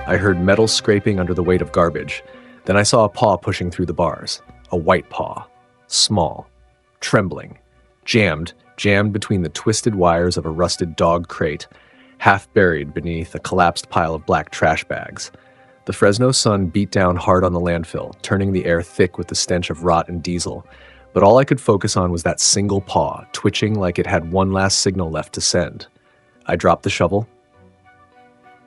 I heard metal scraping under the weight of garbage. Then I saw a paw pushing through the bars. A white paw. Small. Trembling. Jammed between the twisted wires of a rusted dog crate, half buried beneath a collapsed pile of black trash bags. The Fresno sun beat down hard on the landfill, turning the air thick with the stench of rot and diesel. But all I could focus on was that single paw, twitching like it had one last signal left to send. I dropped the shovel.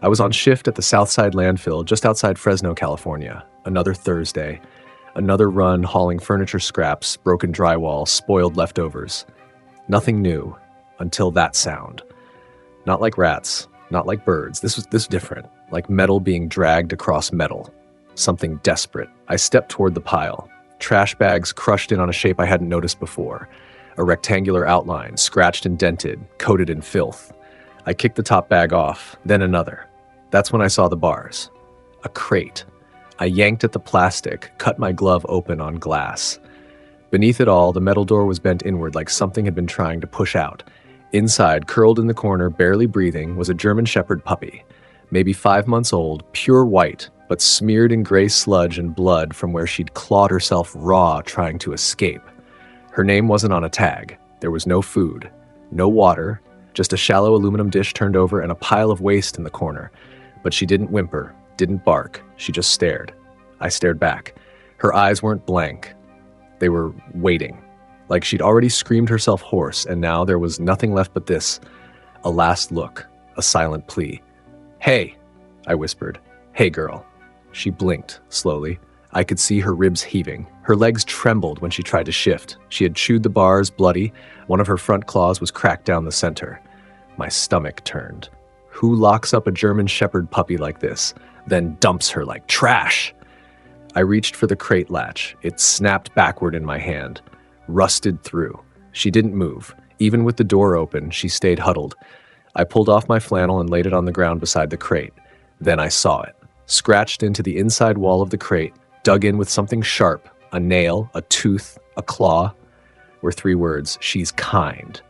I was on shift at the Southside Landfill just outside Fresno, California. Another Thursday. Another run hauling furniture scraps, broken drywall, spoiled leftovers. Nothing new until that sound. Not like rats, not like birds. This was different, like metal being dragged across metal. Something desperate. I stepped toward the pile. Trash bags crushed in on a shape I hadn't noticed before. A rectangular outline, scratched and dented, coated in filth. I kicked the top bag off, then another. That's when I saw the bars. A crate. I yanked at the plastic, cut my glove open on glass. Beneath it all, the metal door was bent inward like something had been trying to push out. Inside, curled in the corner, barely breathing, was a German Shepherd puppy. Maybe 5 months old, pure white, but smeared in gray sludge and blood from where she'd clawed herself raw trying to escape. Her name wasn't on a tag. There was no food, no water, just a shallow aluminum dish turned over and a pile of waste in the corner. But she didn't whimper, didn't bark. She just stared. I stared back. Her eyes weren't blank. They were waiting. Like she'd already screamed herself hoarse, and now there was nothing left but this. A last look, a silent plea. "Hey," I whispered. "Hey, girl." She blinked, slowly. I could see her ribs heaving. Her legs trembled when she tried to shift. She had chewed the bars, bloody. One of her front claws was cracked down the center. My stomach turned. Who locks up a German Shepherd puppy like this, then dumps her like trash? I reached for the crate latch. It snapped backward in my hand. Rusted through. She didn't move. Even with the door open, she stayed huddled. I pulled off my flannel and laid it on the ground beside the crate. Then I saw it. Scratched into the inside wall of the crate, dug in with something sharp, a nail, a tooth, a claw, were 3 words: "She's kind."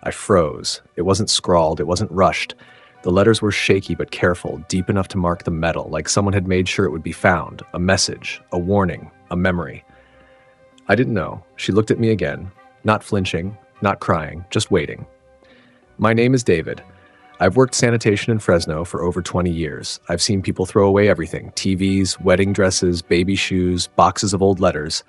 I froze. It wasn't scrawled, it wasn't rushed. The letters were shaky but careful, deep enough to mark the metal, like someone had made sure it would be found. A message, a warning, a memory. I didn't know. She looked at me again, not flinching, not crying, just waiting. "My name is David. I've worked sanitation in Fresno for over 20 years. I've seen people throw away everything: TVs, wedding dresses, baby shoes, boxes of old letters.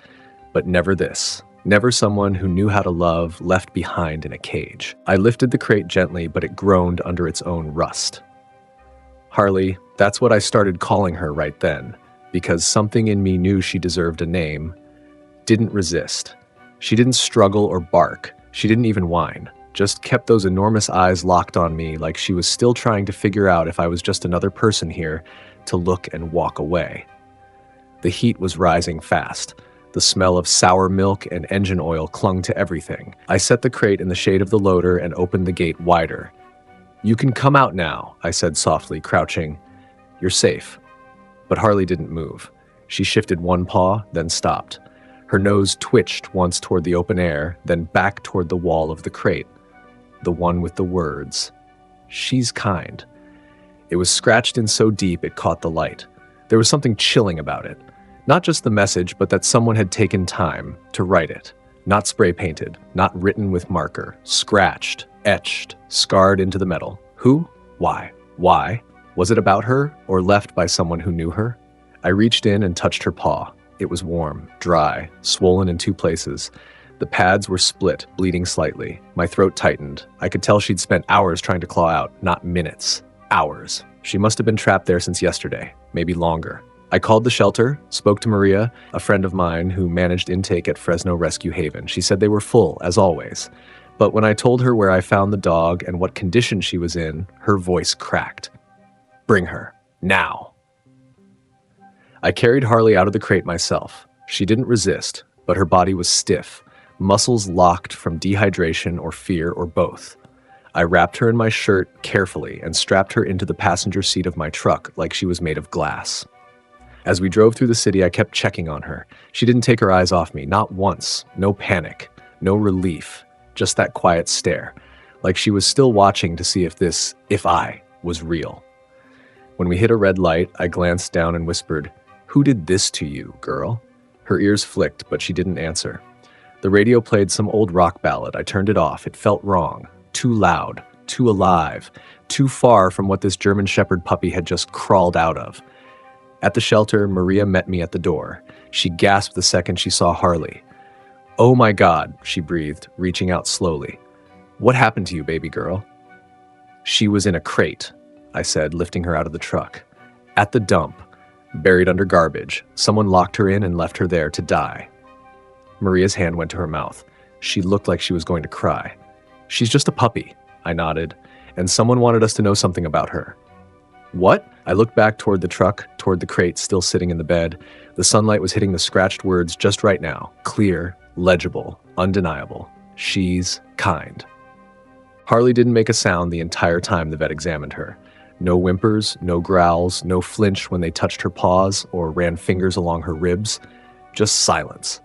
But never this. Never someone who knew how to love left behind in a cage." I lifted the crate gently, but it groaned under its own rust. Harley, that's what I started calling her right then, because something in me knew she deserved a name. Didn't resist. She didn't struggle or bark. She didn't even whine. Just kept those enormous eyes locked on me like she was still trying to figure out if I was just another person here to look and walk away. The heat was rising fast. The smell of sour milk and engine oil clung to everything. I set the crate in the shade of the loader and opened the gate wider. "You can come out now," I said softly, crouching. "You're safe." But Harley didn't move. She shifted one paw, then stopped. Her nose twitched once toward the open air, then back toward the wall of the crate. The one with the words. "She's kind." It was scratched in so deep it caught the light. There was something chilling about it. Not just the message, but that someone had taken time to write it. Not spray painted, not written with marker. Scratched, etched, scarred into the metal. Who? Why? Why? Was it about her, or left by someone who knew her? I reached in and touched her paw. It was warm, dry, swollen in 2 places. The pads were split, bleeding slightly. My throat tightened. I could tell she'd spent hours trying to claw out, not minutes. Hours. She must have been trapped there since yesterday, maybe longer. I called the shelter, spoke to Maria, a friend of mine who managed intake at Fresno Rescue Haven. She said they were full, as always. But when I told her where I found the dog and what condition she was in, her voice cracked. "Bring her. Now." I carried Harley out of the crate myself. She didn't resist, but her body was stiff, muscles locked from dehydration or fear or both. I wrapped her in my shirt carefully and strapped her into the passenger seat of my truck like she was made of glass. As we drove through the city, I kept checking on her. She didn't take her eyes off me, not once. No panic, no relief, just that quiet stare, like she was still watching to see if I was real. When we hit a red light, I glanced down and whispered, "Who did this to you, girl?" Her ears flicked, but she didn't answer. The radio played some old rock ballad. I turned it off. It felt wrong. Too loud. Too alive. Too far from what this German Shepherd puppy had just crawled out of. At the shelter, Maria met me at the door. She gasped the second she saw Harley. "Oh my God," she breathed, reaching out slowly. "What happened to you, baby girl?" "She was in a crate," I said, lifting her out of the truck. "At the dump. Buried under garbage. Someone locked her in and left her there to die." Maria's hand went to her mouth. She looked like she was going to cry. "She's just a puppy," I nodded, "and someone wanted us to know something about her." "What?" I looked back toward the truck, toward the crate still sitting in the bed. The sunlight was hitting the scratched words just right now. Clear, legible, undeniable. "She's kind." Harley didn't make a sound the entire time the vet examined her. No whimpers, no growls, no flinch when they touched her paws or ran fingers along her ribs. Just silence.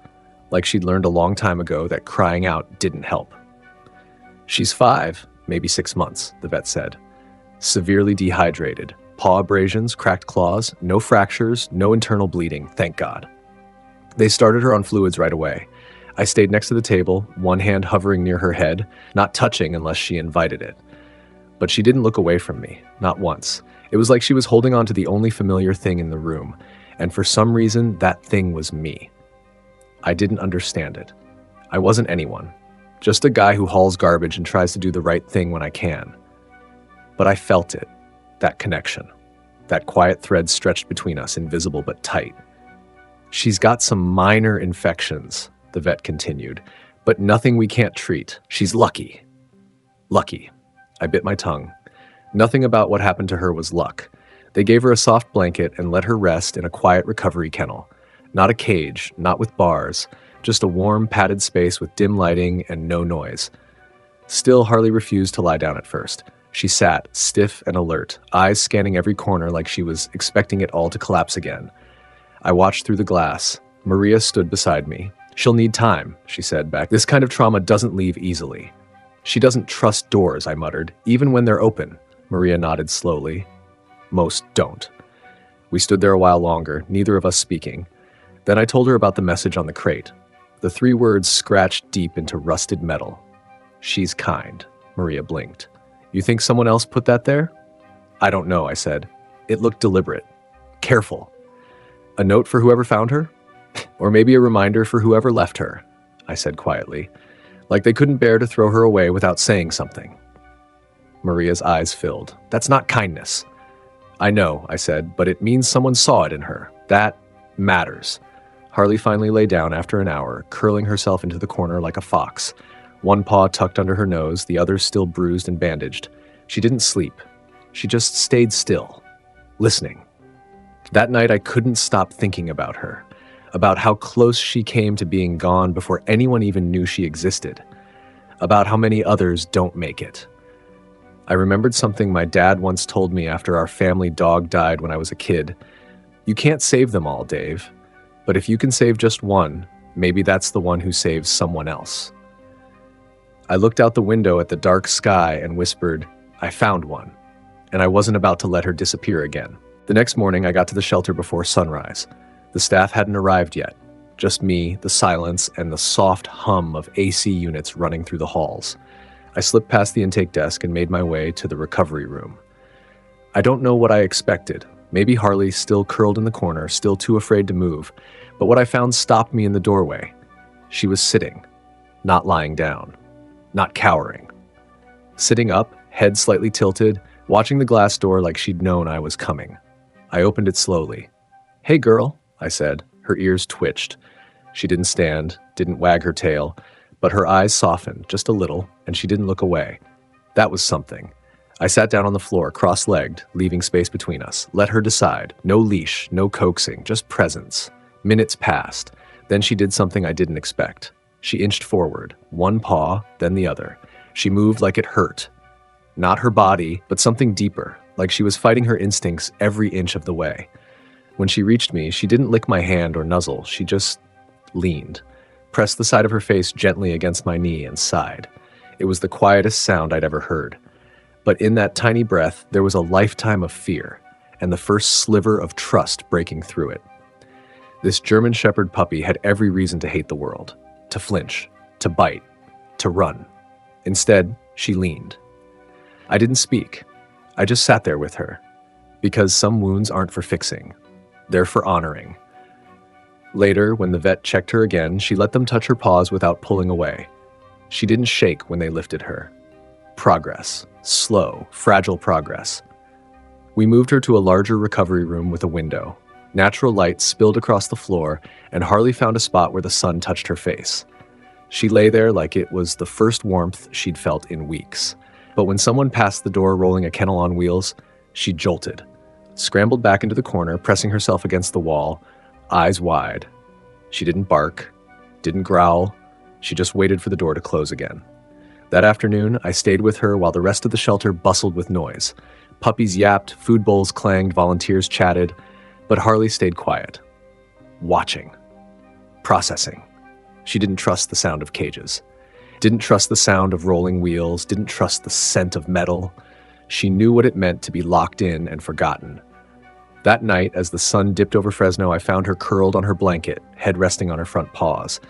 Like she'd learned a long time ago that crying out didn't help. "She's 5, maybe 6 months, the vet said. Severely dehydrated. Paw abrasions, cracked claws, no fractures, no internal bleeding, thank God." They started her on fluids right away. I stayed next to the table, one hand hovering near her head, not touching unless she invited it. But she didn't look away from me, not once. It was like she was holding on to the only familiar thing in the room, and for some reason, that thing was me. I didn't understand it. I wasn't anyone, just a guy who hauls garbage and tries to do the right thing when I can. But I felt it, that connection, that quiet thread stretched between us, invisible but tight. "She's got some minor infections," the vet continued, "but nothing we can't treat. She's lucky." Lucky. I bit my tongue. Nothing about what happened to her was luck. They gave her a soft blanket and let her rest in a quiet recovery kennel. Not a cage, not with bars, just a warm, padded space with dim lighting and no noise. Still, Harley refused to lie down at first. She sat, stiff and alert, eyes scanning every corner like she was expecting it all to collapse again. I watched through the glass. Maria stood beside me. "She'll need time," she said back. "This kind of trauma doesn't leave easily." "She doesn't trust doors," I muttered, "even when they're open." Maria nodded slowly. "Most don't." We stood there a while longer, neither of us speaking. Then I told her about the message on the crate. The 3 words scratched deep into rusted metal. "She's kind." Maria blinked. "You think someone else put that there?" "I don't know," I said. "It looked deliberate. Careful." "A note for whoever found her? Or maybe a reminder for whoever left her," I said quietly, like they couldn't bear to throw her away without saying something. Maria's eyes filled. "That's not kindness." "I know," I said, "but it means someone saw it in her. That matters." Harley finally lay down after an hour, curling herself into the corner like a fox. One paw tucked under her nose, the other still bruised and bandaged. She didn't sleep. She just stayed still, listening. That night I couldn't stop thinking about her, about how close she came to being gone before anyone even knew she existed, about how many others don't make it. I remembered something my dad once told me after our family dog died when I was a kid. "You can't save them all, Dave. But if you can save just one, maybe that's the one who saves someone else." I looked out the window at the dark sky and whispered, "I found one," and I wasn't about to let her disappear again. The next morning, I got to the shelter before sunrise. The staff hadn't arrived yet, just me, the silence, and the soft hum of AC units running through the halls. I slipped past the intake desk and made my way to the recovery room. I don't know what I expected. Maybe Harley still curled in the corner, still too afraid to move, but what I found stopped me in the doorway. She was sitting, not lying down, not cowering. Sitting up, head slightly tilted, watching the glass door like she'd known I was coming. I opened it slowly. "Hey girl," I said. Her ears twitched. She didn't stand, didn't wag her tail, but her eyes softened just a little, and she didn't look away. That was something. I sat down on the floor, cross-legged, leaving space between us. Let her decide. No leash, no coaxing, just presence. Minutes passed. Then she did something I didn't expect. She inched forward, one paw, then the other. She moved like it hurt. Not her body, but something deeper, like she was fighting her instincts every inch of the way. When she reached me, she didn't lick my hand or nuzzle. She just leaned, pressed the side of her face gently against my knee, and sighed. It was the quietest sound I'd ever heard. But in that tiny breath, there was a lifetime of fear. and the first sliver of trust breaking through it. This German Shepherd puppy had every reason to hate the world, to flinch, to bite, to run. Instead, she leaned. I didn't speak. I just sat there with her, because some wounds aren't for fixing. They're for honoring. Later, when the vet checked her again, she let them touch her paws without pulling away. She didn't shake when they lifted her. Progress. Slow, fragile progress. We moved her to a larger recovery room with a window. Natural light spilled across the floor, and Harley found a spot where the sun touched her face. She lay there like it was the first warmth she'd felt in weeks. But when someone passed the door rolling a kennel on wheels, she jolted, scrambled back into the corner, pressing herself against the wall, eyes wide. She didn't bark, didn't growl. She just waited for the door to close again. That afternoon, I stayed with her while the rest of the shelter bustled with noise. Puppies yapped, food bowls clanged, volunteers chatted, but Harley stayed quiet, watching, processing. She didn't trust the sound of cages, didn't trust the sound of rolling wheels, didn't trust the scent of metal. She knew what it meant to be locked in and forgotten. That night, as the sun dipped over Fresno, I found her curled on her blanket, head resting on her front paws.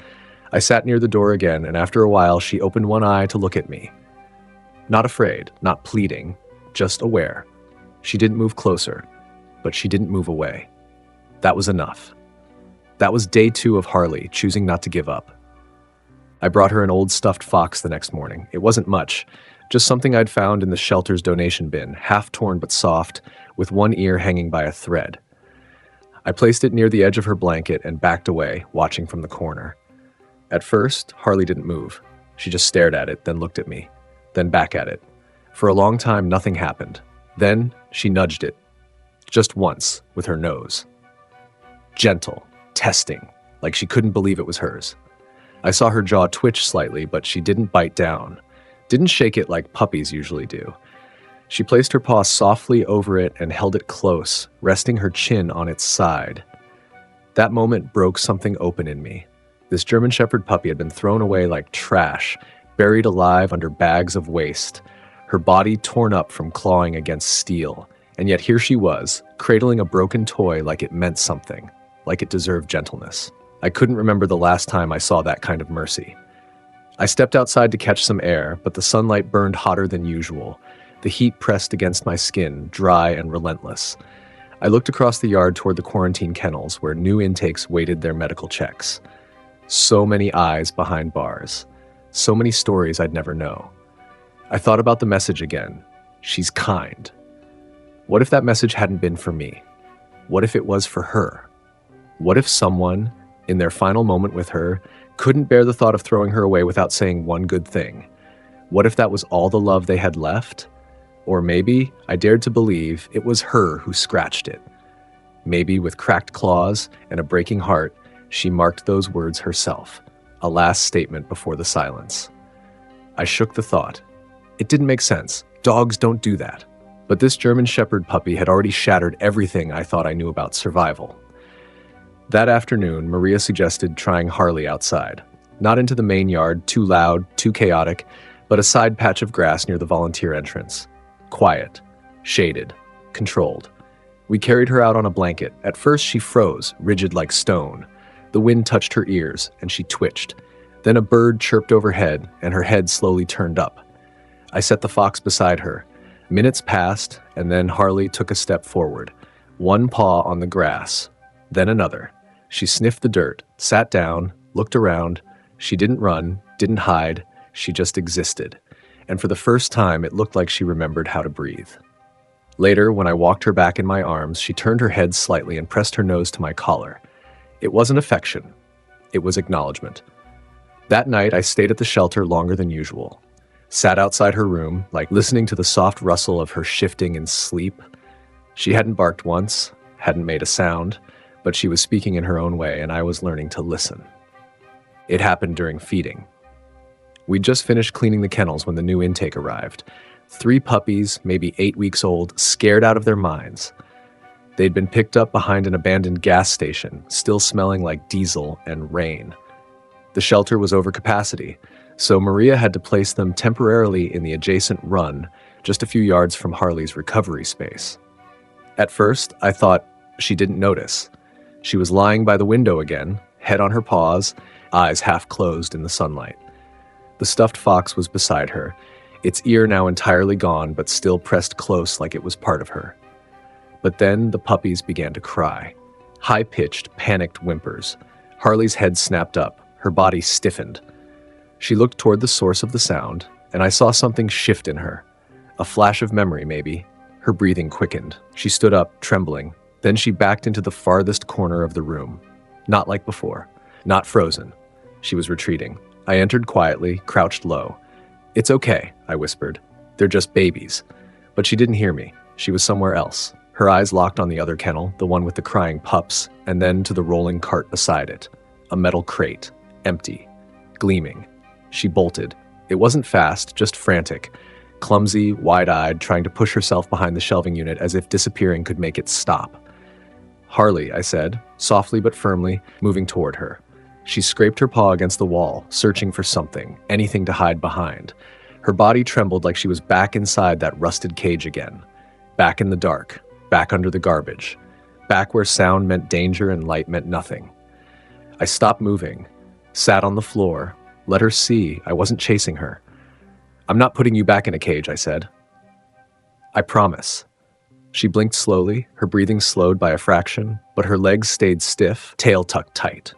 I sat near the door again, and after a while, she opened one eye to look at me. Not afraid, not pleading, just aware. She didn't move closer, but she didn't move away. That was enough. That was day 2 of Harley, choosing not to give up. I brought her an old stuffed fox the next morning. It wasn't much, just something I'd found in the shelter's donation bin, half torn but soft, with one ear hanging by a thread. I placed it near the edge of her blanket and backed away, watching from the corner. At first, Harley didn't move. She just stared at it, then looked at me, then back at it. For a long time, nothing happened. Then, she nudged it. Just once, with her nose. Gentle, testing, like she couldn't believe it was hers. I saw her jaw twitch slightly, but she didn't bite down. Didn't shake it like puppies usually do. She placed her paw softly over it and held it close, resting her chin on its side. That moment broke something open in me. This German Shepherd puppy had been thrown away like trash, buried alive under bags of waste, her body torn up from clawing against steel. And yet here she was, cradling a broken toy like it meant something, like it deserved gentleness. I couldn't remember the last time I saw that kind of mercy. I stepped outside to catch some air, but the sunlight burned hotter than usual. The heat pressed against my skin, dry and relentless. I looked across the yard toward the quarantine kennels, where new intakes waited their medical checks. So many eyes behind bars. So many stories I'd never know. I thought about the message again. She's kind. What if that message hadn't been for me? What if it was for her? What if someone, in their final moment with her, couldn't bear the thought of throwing her away without saying one good thing? What if that was all the love they had left? Or maybe, I dared to believe, it was her who scratched it. Maybe with cracked claws and a breaking heart, she marked those words herself, a last statement before the silence. I shook the thought. It didn't make sense. Dogs don't do that. But this German Shepherd puppy had already shattered everything I thought I knew about survival. That afternoon, Maria suggested trying Harley outside. Not into the main yard, too loud, too chaotic, but a side patch of grass near the volunteer entrance. Quiet, shaded, controlled. We carried her out on a blanket. At first, she froze, rigid like stone. The wind touched her ears, and she twitched. Then a bird chirped overhead, and her head slowly turned up. I set the fox beside her. Minutes passed, and then Harley took a step forward. One paw on the grass, then another. She sniffed the dirt, sat down, looked around. She didn't run, didn't hide. She just existed. And for the first time, it looked like she remembered how to breathe. Later, when I walked her back in my arms, she turned her head slightly and pressed her nose to my collar. It wasn't affection. It was acknowledgement. That night, I stayed at the shelter longer than usual. Sat outside her room, like listening to the soft rustle of her shifting in sleep. She hadn't barked once, hadn't made a sound, but she was speaking in her own way, and I was learning to listen. It happened during feeding. We'd just finished cleaning the kennels when the new intake arrived. 3 puppies, maybe 8 weeks old, scared out of their minds. They'd been picked up behind an abandoned gas station, still smelling like diesel and rain. The shelter was over capacity, so Maria had to place them temporarily in the adjacent run, just a few yards from Harley's recovery space. At first, I thought she didn't notice. She was lying by the window again, head on her paws, eyes half closed in the sunlight. The stuffed fox was beside her, its ear now entirely gone but still pressed close like it was part of her. But then the puppies began to cry. High-pitched, panicked whimpers. Harley's head snapped up, her body stiffened. She looked toward the source of the sound, and I saw something shift in her. A flash of memory, maybe. Her breathing quickened. She stood up, trembling. Then she backed into the farthest corner of the room. Not like before. Not frozen. She was retreating. I entered quietly, crouched low. "It's okay," I whispered. "They're just babies." But she didn't hear me. She was somewhere else. Her eyes locked on the other kennel, the one with the crying pups, and then to the rolling cart beside it. A metal crate. Empty. Gleaming. She bolted. It wasn't fast, just frantic. Clumsy, wide-eyed, trying to push herself behind the shelving unit as if disappearing could make it stop. "Harley," I said, softly but firmly, moving toward her. She scraped her paw against the wall, searching for something, anything to hide behind. Her body trembled like she was back inside that rusted cage again. Back in the dark, back under the garbage, back where sound meant danger and light meant nothing. I stopped moving, sat on the floor, let her see I wasn't chasing her. "I'm not putting you back in a cage," I said. "I promise." She blinked slowly, her breathing slowed by a fraction, but her legs stayed stiff, tail tucked tight.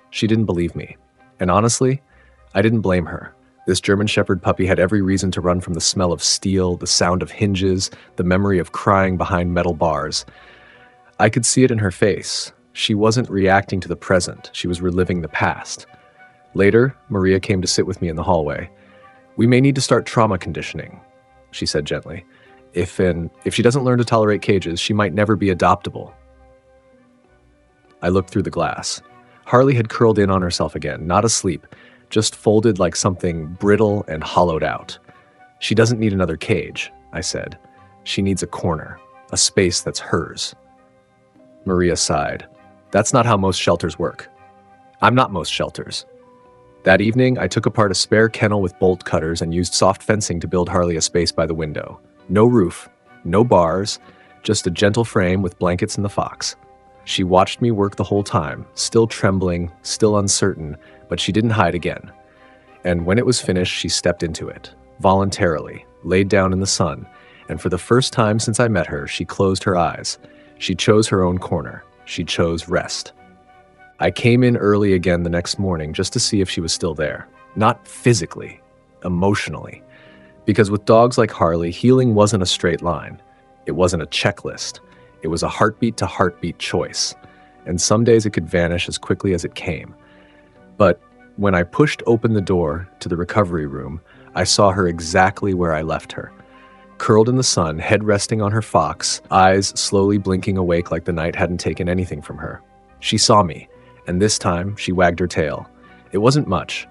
She didn't believe me. And honestly, I didn't blame her. This German Shepherd puppy had every reason to run from the smell of steel, the sound of hinges, the memory of crying behind metal bars. I could see it in her face. She wasn't reacting to the present, she was reliving the past. Later, Maria came to sit with me in the hallway. "We may need to start trauma conditioning," she said gently. If she doesn't learn to tolerate cages, she might never be adoptable." I looked through the glass. Harley had curled in on herself again, not asleep, just folded like something brittle and hollowed out. "She doesn't need another cage," I said. "She needs a corner, a space that's hers." Maria sighed. "That's not how most shelters work." "I'm not most shelters." That evening, I took apart a spare kennel with bolt cutters and used soft fencing to build Harley a space by the window. No roof, no bars, just a gentle frame with blankets and the fox. She watched me work the whole time, still trembling, still uncertain, but she didn't hide again. And when it was finished, she stepped into it, voluntarily, laid down in the sun, and for the first time since I met her, she closed her eyes. She chose her own corner. She chose rest. I came in early again the next morning just to see if she was still there. Not physically, emotionally. Because with dogs like Harley, healing wasn't a straight line. It wasn't a checklist. It was a heartbeat-to-heartbeat choice. And some days it could vanish as quickly as it came. But when I pushed open the door to the recovery room, I saw her exactly where I left her. Curled in the sun, head resting on her fox, eyes slowly blinking awake like the night hadn't taken anything from her. She saw me, and this time she wagged her tail. It wasn't much.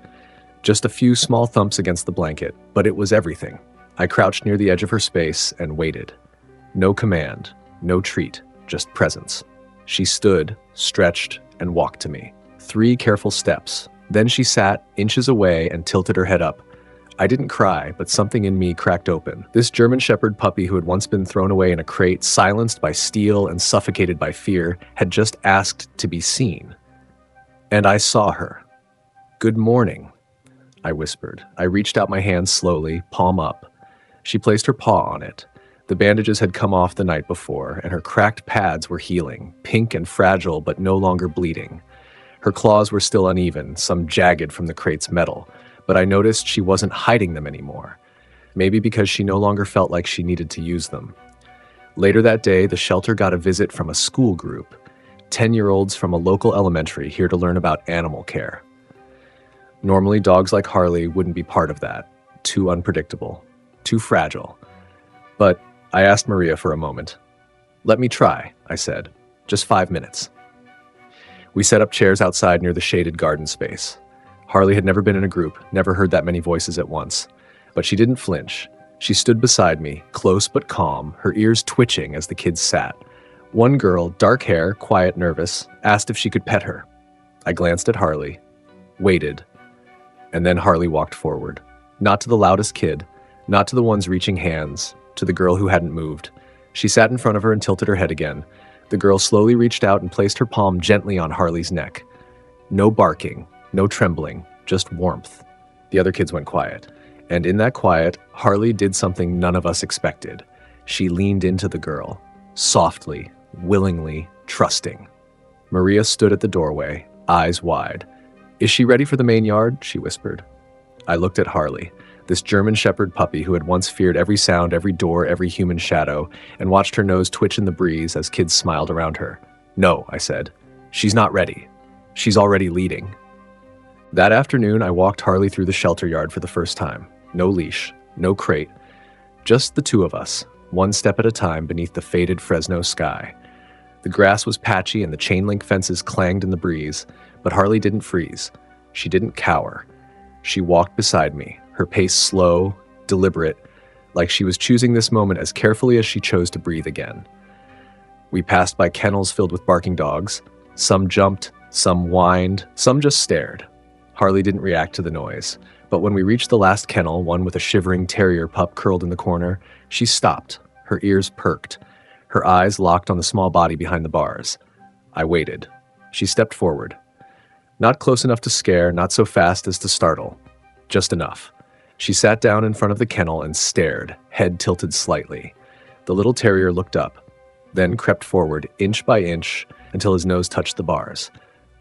Just a few small thumps against the blanket, but it was everything. I crouched near the edge of her space and waited. No command, no treat, just presence. She stood, stretched, and walked to me. 3 careful steps. Then she sat inches away and tilted her head up. I didn't cry, but something in me cracked open. This German Shepherd puppy who had once been thrown away in a crate, silenced by steel and suffocated by fear, had just asked to be seen. And I saw her. "Good morning," I whispered. I reached out my hand slowly, palm up. She placed her paw on it. The bandages had come off the night before, and her cracked pads were healing, pink and fragile but no longer bleeding. Her claws were still uneven, some jagged from the crate's metal, but I noticed she wasn't hiding them anymore. Maybe because she no longer felt like she needed to use them. Later that day, the shelter got a visit from a school group, 10-year-olds from a local elementary here to learn about animal care. Normally, dogs like Harley wouldn't be part of that. Too unpredictable, too fragile. But I asked Maria for a moment. "Let me try," I said. "Just 5 minutes." We set up chairs outside near the shaded garden space. Harley had never been in a group, never heard that many voices at once. But she didn't flinch. She stood beside me, close but calm, her ears twitching as the kids sat. One girl, dark hair, quiet, nervous, asked if she could pet her. I glanced at Harley, waited, and then Harley walked forward. Not to the loudest kid, not to the ones reaching hands, to the girl who hadn't moved. She sat in front of her and tilted her head again. The girl slowly reached out and placed her palm gently on Harley's neck. No barking, no trembling, just warmth. The other kids went quiet. And in that quiet, Harley did something none of us expected. She leaned into the girl, softly, willingly, trusting. Maria stood at the doorway, eyes wide. "Is she ready for the main yard?" she whispered. I looked at Harley, this German Shepherd puppy who had once feared every sound, every door, every human shadow, and watched her nose twitch in the breeze as kids smiled around her. "No," I said. "She's not ready. She's already leading." That afternoon, I walked Harley through the shelter yard for the first time. No leash, no crate, just the two of us, one step at a time beneath the faded Fresno sky. The grass was patchy and the chain-link fences clanged in the breeze, but Harley didn't freeze. She didn't cower. She walked beside me, her pace slow, deliberate, like she was choosing this moment as carefully as she chose to breathe again. We passed by kennels filled with barking dogs. Some jumped, some whined, some just stared. Harley didn't react to the noise, but when we reached the last kennel, one with a shivering terrier pup curled in the corner, she stopped, her ears perked, her eyes locked on the small body behind the bars. I waited. She stepped forward. Not close enough to scare, not so fast as to startle. Just enough. She sat down in front of the kennel and stared, head tilted slightly. The little terrier looked up, then crept forward inch by inch until his nose touched the bars.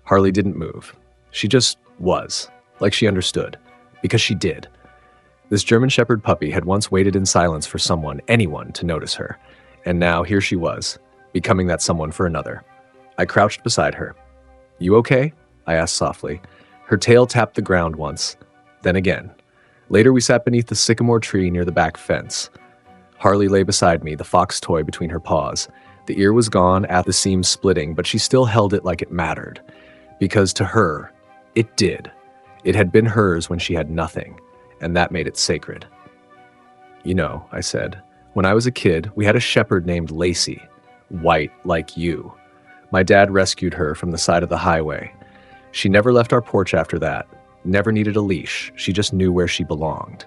Harley didn't move. She just was, like she understood, because she did. This German Shepherd puppy had once waited in silence for someone, anyone, to notice her, and now here she was, becoming that someone for another. I crouched beside her. "You okay?" I asked softly. Her tail tapped the ground once, then again. Later we sat beneath the sycamore tree near the back fence. Harley lay beside me, the fox toy between her paws. The ear was gone, at the seam splitting, but she still held it like it mattered. Because to her, it did. It had been hers when she had nothing, and that made it sacred. "You know," I said, "when I was a kid, we had a shepherd named Lacey, white like you. My dad rescued her from the side of the highway. She never left our porch after that, never needed a leash, she just knew where she belonged."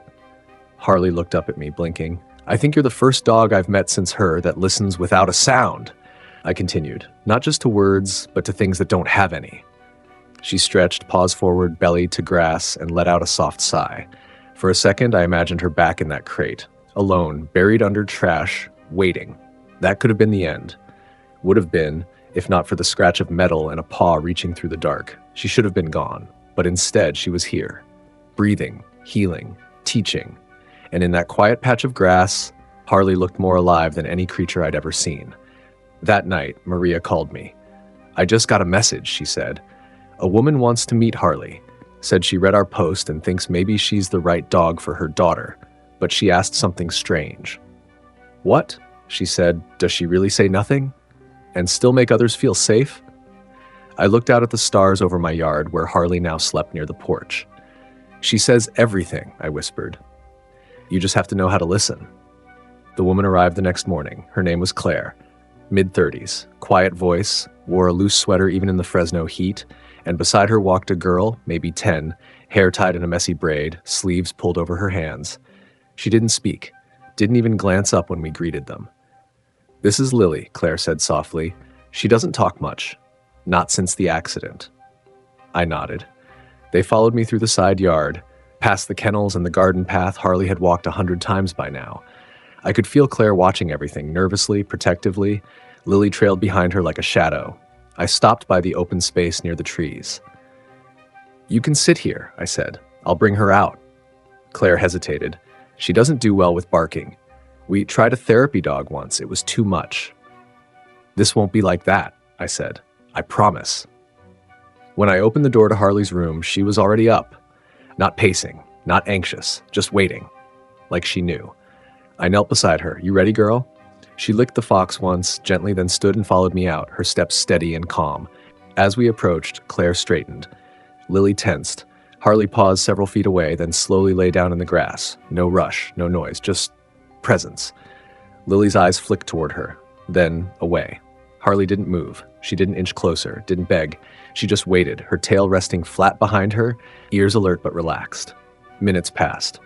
Harley looked up at me, blinking. "I think you're the first dog I've met since her that listens without a sound." I continued, not just to words, but to things that don't have any. She stretched, paws forward, belly to grass, and let out a soft sigh. For a second, I imagined her back in that crate, alone, buried under trash, waiting. That could have been the end. Would have been, if not for the scratch of metal and a paw reaching through the dark. She should have been gone, but instead she was here, breathing, healing, teaching. And in that quiet patch of grass, Harley looked more alive than any creature I'd ever seen. That night, Maria called me. "I just got a message," she said. "A woman wants to meet Harley. Said she read our post and thinks maybe she's the right dog for her daughter, but she asked something strange." "What?" she said. "Does she really say nothing? And still make others feel safe?" I looked out at the stars over my yard where Harley now slept near the porch. "She says everything," I whispered. "You just have to know how to listen." The woman arrived the next morning. Her name was Claire. Mid-30s, quiet voice, wore a loose sweater even in the Fresno heat, and beside her walked a girl, maybe 10, hair tied in a messy braid, sleeves pulled over her hands. She didn't speak, didn't even glance up when we greeted them. "This is Lily," Claire said softly. "She doesn't talk much. Not since the accident." I nodded. They followed me through the side yard, past the kennels and the garden path Harley had walked 100 times by now. I could feel Claire watching everything, nervously, protectively. Lily trailed behind her like a shadow. I stopped by the open space near the trees. "You can sit here," I said. "I'll bring her out." Claire hesitated. She doesn't do well with barking. We tried a therapy dog once. It was too much. "This won't be like that," I said. "I promise." When I opened the door to Harley's room, she was already up. Not pacing, not anxious, just waiting. Like she knew. I knelt beside her. "You ready, girl?" She licked the fox once, gently, then stood and followed me out, her steps steady and calm. As we approached, Claire straightened. Lily tensed. Harley paused several feet away, then slowly lay down in the grass. No rush, no noise, just presence. Lily's eyes flicked toward her, then away. Harley didn't move. She didn't inch closer, didn't beg. She just waited, her tail resting flat behind her, ears alert but relaxed. Minutes passed.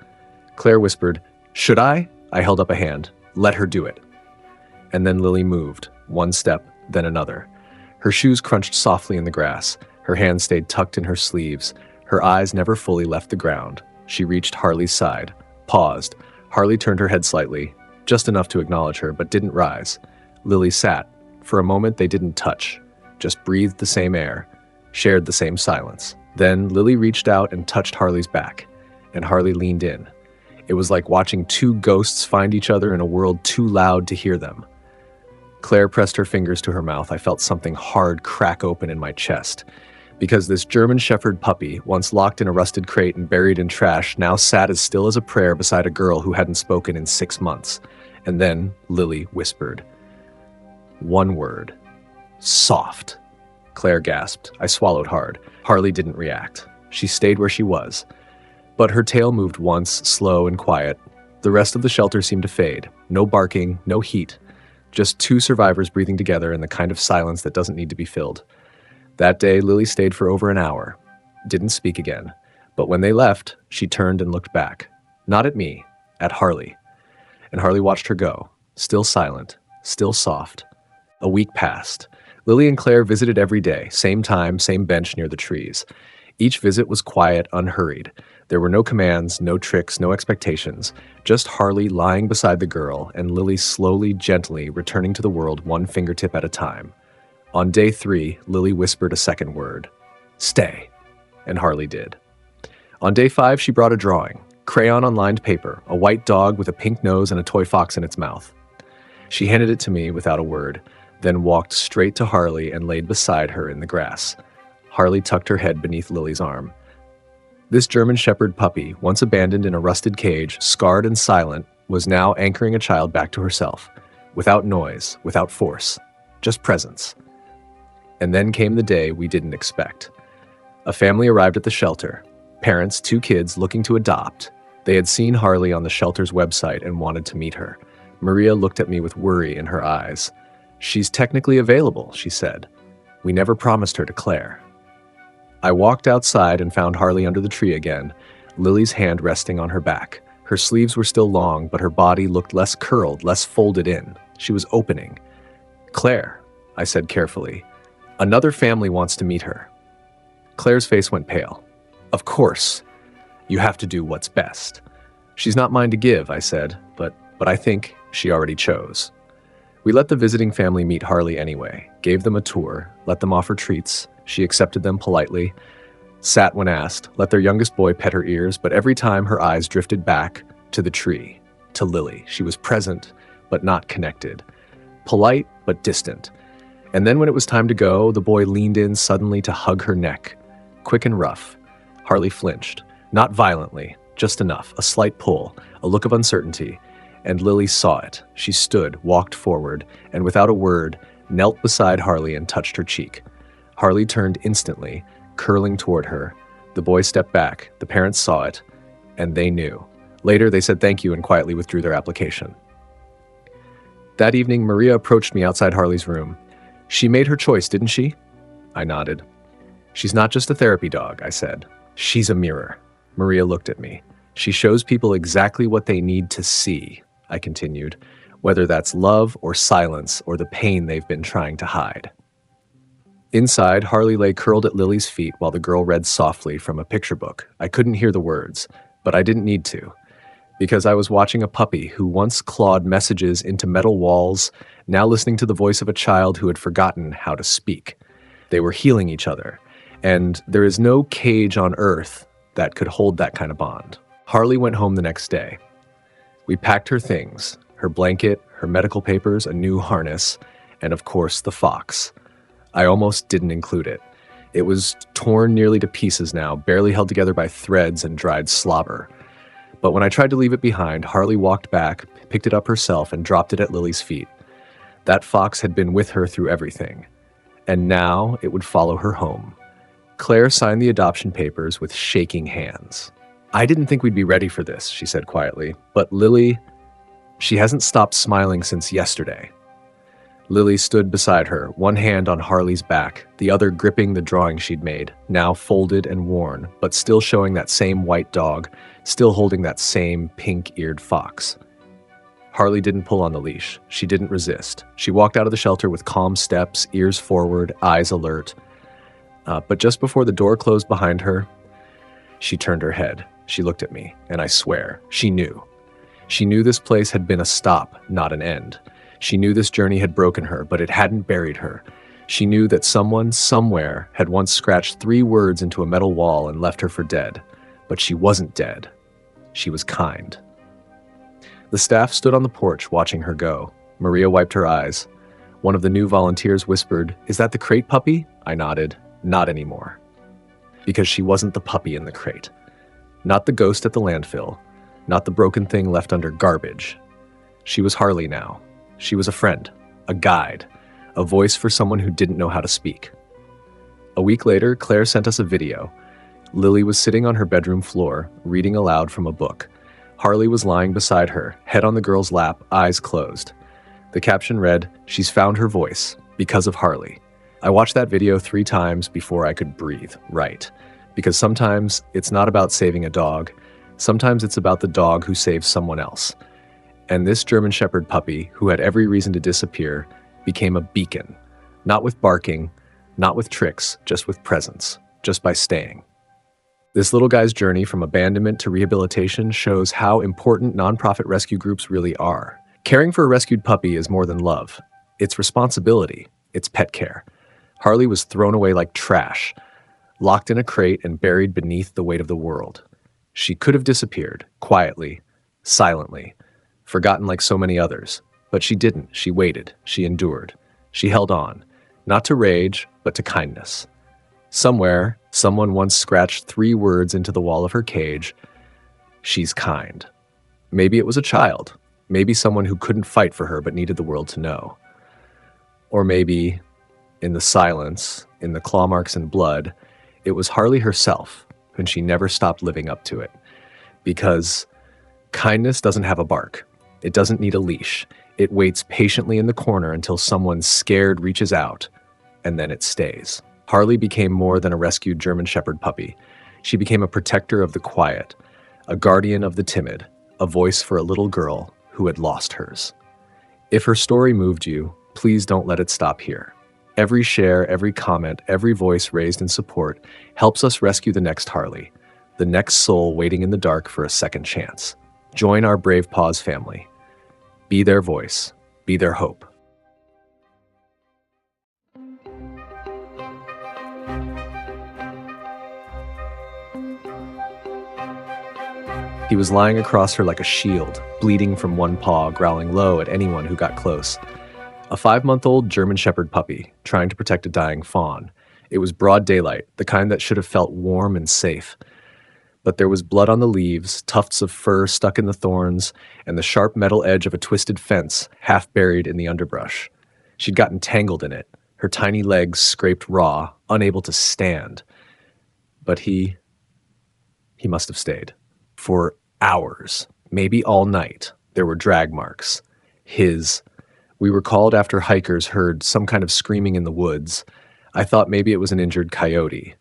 Claire whispered, "Should I?" I held up a hand. "Let her do it." And then Lily moved, one step, then another. Her shoes crunched softly in the grass. Her hands stayed tucked in her sleeves. Her eyes never fully left the ground. She reached Harley's side, paused. Harley turned her head slightly, just enough to acknowledge her, but didn't rise. Lily sat. For a moment, they didn't touch, just breathed the same air, shared the same silence. Then Lily reached out and touched Harley's back, and Harley leaned in. It was like watching two ghosts find each other in a world too loud to hear them. Claire pressed her fingers to her mouth. I felt something hard crack open in my chest, because this German Shepherd puppy, once locked in a rusted crate and buried in trash, now sat as still as a prayer beside a girl who hadn't spoken in 6 months. And then Lily whispered. One word. Soft. Claire gasped. I swallowed hard. Harley didn't react. She stayed where she was. But her tail moved once, slow and quiet. The rest of the shelter seemed to fade. No barking, no heat. Just two survivors breathing together in the kind of silence that doesn't need to be filled. That day, Lily stayed for over an hour. Didn't speak again. But when they left, she turned and looked back. Not at me, at Harley. And Harley watched her go. Still silent, still soft. A week passed. Lily and Claire visited every day, same time, same bench near the trees. Each visit was quiet, unhurried. There were no commands, no tricks, no expectations. Just Harley lying beside the girl and Lily slowly, gently returning to the world one fingertip at a time. On day 3, Lily whispered a second word. Stay. And Harley did. On day 5, she brought a drawing. Crayon on lined paper, a white dog with a pink nose and a toy fox in its mouth. She handed it to me without a word, then walked straight to Harley and laid beside her in the grass. Harley tucked her head beneath Lily's arm. This German Shepherd puppy, once abandoned in a rusted cage, scarred and silent, was now anchoring a child back to herself, without noise, without force, just presence. And then came the day we didn't expect. A family arrived at the shelter. Parents, 2 kids looking to adopt. They had seen Harley on the shelter's website and wanted to meet her. Maria looked at me with worry in her eyes. She's technically available, she said. We never promised her to Claire. I walked outside and found Harley under the tree again, Lily's hand resting on her back. Her sleeves were still long, but her body looked less curled, less folded in. She was opening. Claire, I said carefully. Another family wants to meet her. Claire's face went pale. Of course. You have to do what's best. She's not mine to give, I said, but I think she already chose. We let the visiting family meet Harley anyway, gave them a tour, let them offer treats. She accepted them politely, sat when asked, let their youngest boy pet her ears, but every time her eyes drifted back to the tree, to Lily. She was present, but not connected. Polite, but distant. And then when it was time to go, the boy leaned in suddenly to hug her neck. Quick and rough. Harley flinched. Not violently, just enough. A slight pull, a look of uncertainty. And Lily saw it. She stood, walked forward, and without a word, knelt beside Harley and touched her cheek. Harley turned instantly, curling toward her. The boy stepped back. The parents saw it, and they knew. Later, they said thank you and quietly withdrew their application. That evening, Maria approached me outside Harley's room. She made her choice, didn't she? I nodded. She's not just a therapy dog, I said. She's a mirror. Maria looked at me. She shows people exactly what they need to see, I continued, whether that's love or silence or the pain they've been trying to hide. Inside, Harley lay curled at Lily's feet while the girl read softly from a picture book. I couldn't hear the words, but I didn't need to, because I was watching a puppy who once clawed messages into metal walls, now listening to the voice of a child who had forgotten how to speak. They were healing each other, and there is no cage on earth that could hold that kind of bond. Harley went home the next day. We packed her things, her blanket, her medical papers, a new harness, and of course the fox. I almost didn't include it. It was torn nearly to pieces now, barely held together by threads and dried slobber. But when I tried to leave it behind, Harley walked back, picked it up herself, and dropped it at Lily's feet. That fox had been with her through everything, and now it would follow her home. Claire signed the adoption papers with shaking hands. I didn't think we'd be ready for this, she said quietly, but Lily, she hasn't stopped smiling since yesterday. Lily stood beside her, one hand on Harley's back, the other gripping the drawing she'd made, now folded and worn, but still showing that same white dog, still holding that same pink-eared fox. Harley didn't pull on the leash. She didn't resist. She walked out of the shelter with calm steps, ears forward, eyes alert. But just before the door closed behind her, she turned her head. She looked at me, and I swear, she knew. She knew this place had been a stop, not an end. She knew this journey had broken her, but it hadn't buried her. She knew that someone, somewhere, had once scratched 3 words into a metal wall and left her for dead. But she wasn't dead. She was kind. The staff stood on the porch watching her go. Maria wiped her eyes. One of the new volunteers whispered, "Is that the crate puppy?" I nodded. Not anymore. Because she wasn't the puppy in the crate. Not the ghost at the landfill. Not the broken thing left under garbage. She was Harley now. She was a friend, a guide, a voice for someone who didn't know how to speak. A week later, Claire sent us a video. Lily was sitting on her bedroom floor, reading aloud from a book. Harley was lying beside her, head on the girl's lap, eyes closed. The caption read, "She's found her voice, because of Harley." I watched that video 3 times before I could breathe, right. Because sometimes it's not about saving a dog. Sometimes it's about the dog who saves someone else. And this German Shepherd puppy, who had every reason to disappear, became a beacon. Not with barking, not with tricks, just with presence, just by staying. This little guy's journey from abandonment to rehabilitation shows how important nonprofit rescue groups really are. Caring for a rescued puppy is more than love. It's responsibility. It's pet care. Harley was thrown away like trash, locked in a crate and buried beneath the weight of the world. She could have disappeared, quietly, silently, forgotten like so many others. But she didn't. She waited. She endured. She held on, not to rage, but to kindness. Somewhere, someone once scratched 3 words into the wall of her cage. She's kind. Maybe it was a child. Maybe someone who couldn't fight for her but needed the world to know. Or maybe, in the silence, in the claw marks and blood, it was Harley herself, and she never stopped living up to it. Because kindness doesn't have a bark. It doesn't need a leash. It waits patiently in the corner until someone scared reaches out, and then it stays. Harley became more than a rescued German Shepherd puppy. She became a protector of the quiet, a guardian of the timid, a voice for a little girl who had lost hers. If her story moved you, please don't let it stop here. Every share, every comment, every voice raised in support helps us rescue the next Harley, the next soul waiting in the dark for a second chance. Join our Brave Paws family. Be their voice. Be their hope. He was lying across her like a shield, bleeding from one paw, growling low at anyone who got close. A 5-month-old German Shepherd puppy, trying to protect a dying fawn. It was broad daylight, the kind that should have felt warm and safe. But there was blood on the leaves, tufts of fur stuck in the thorns, and the sharp metal edge of a twisted fence, half buried in the underbrush. She'd gotten tangled in it, her tiny legs scraped raw, unable to stand. But he must have stayed. For hours, maybe all night, there were drag marks. We were called after hikers heard some kind of screaming in the woods. I thought maybe it was an injured coyote.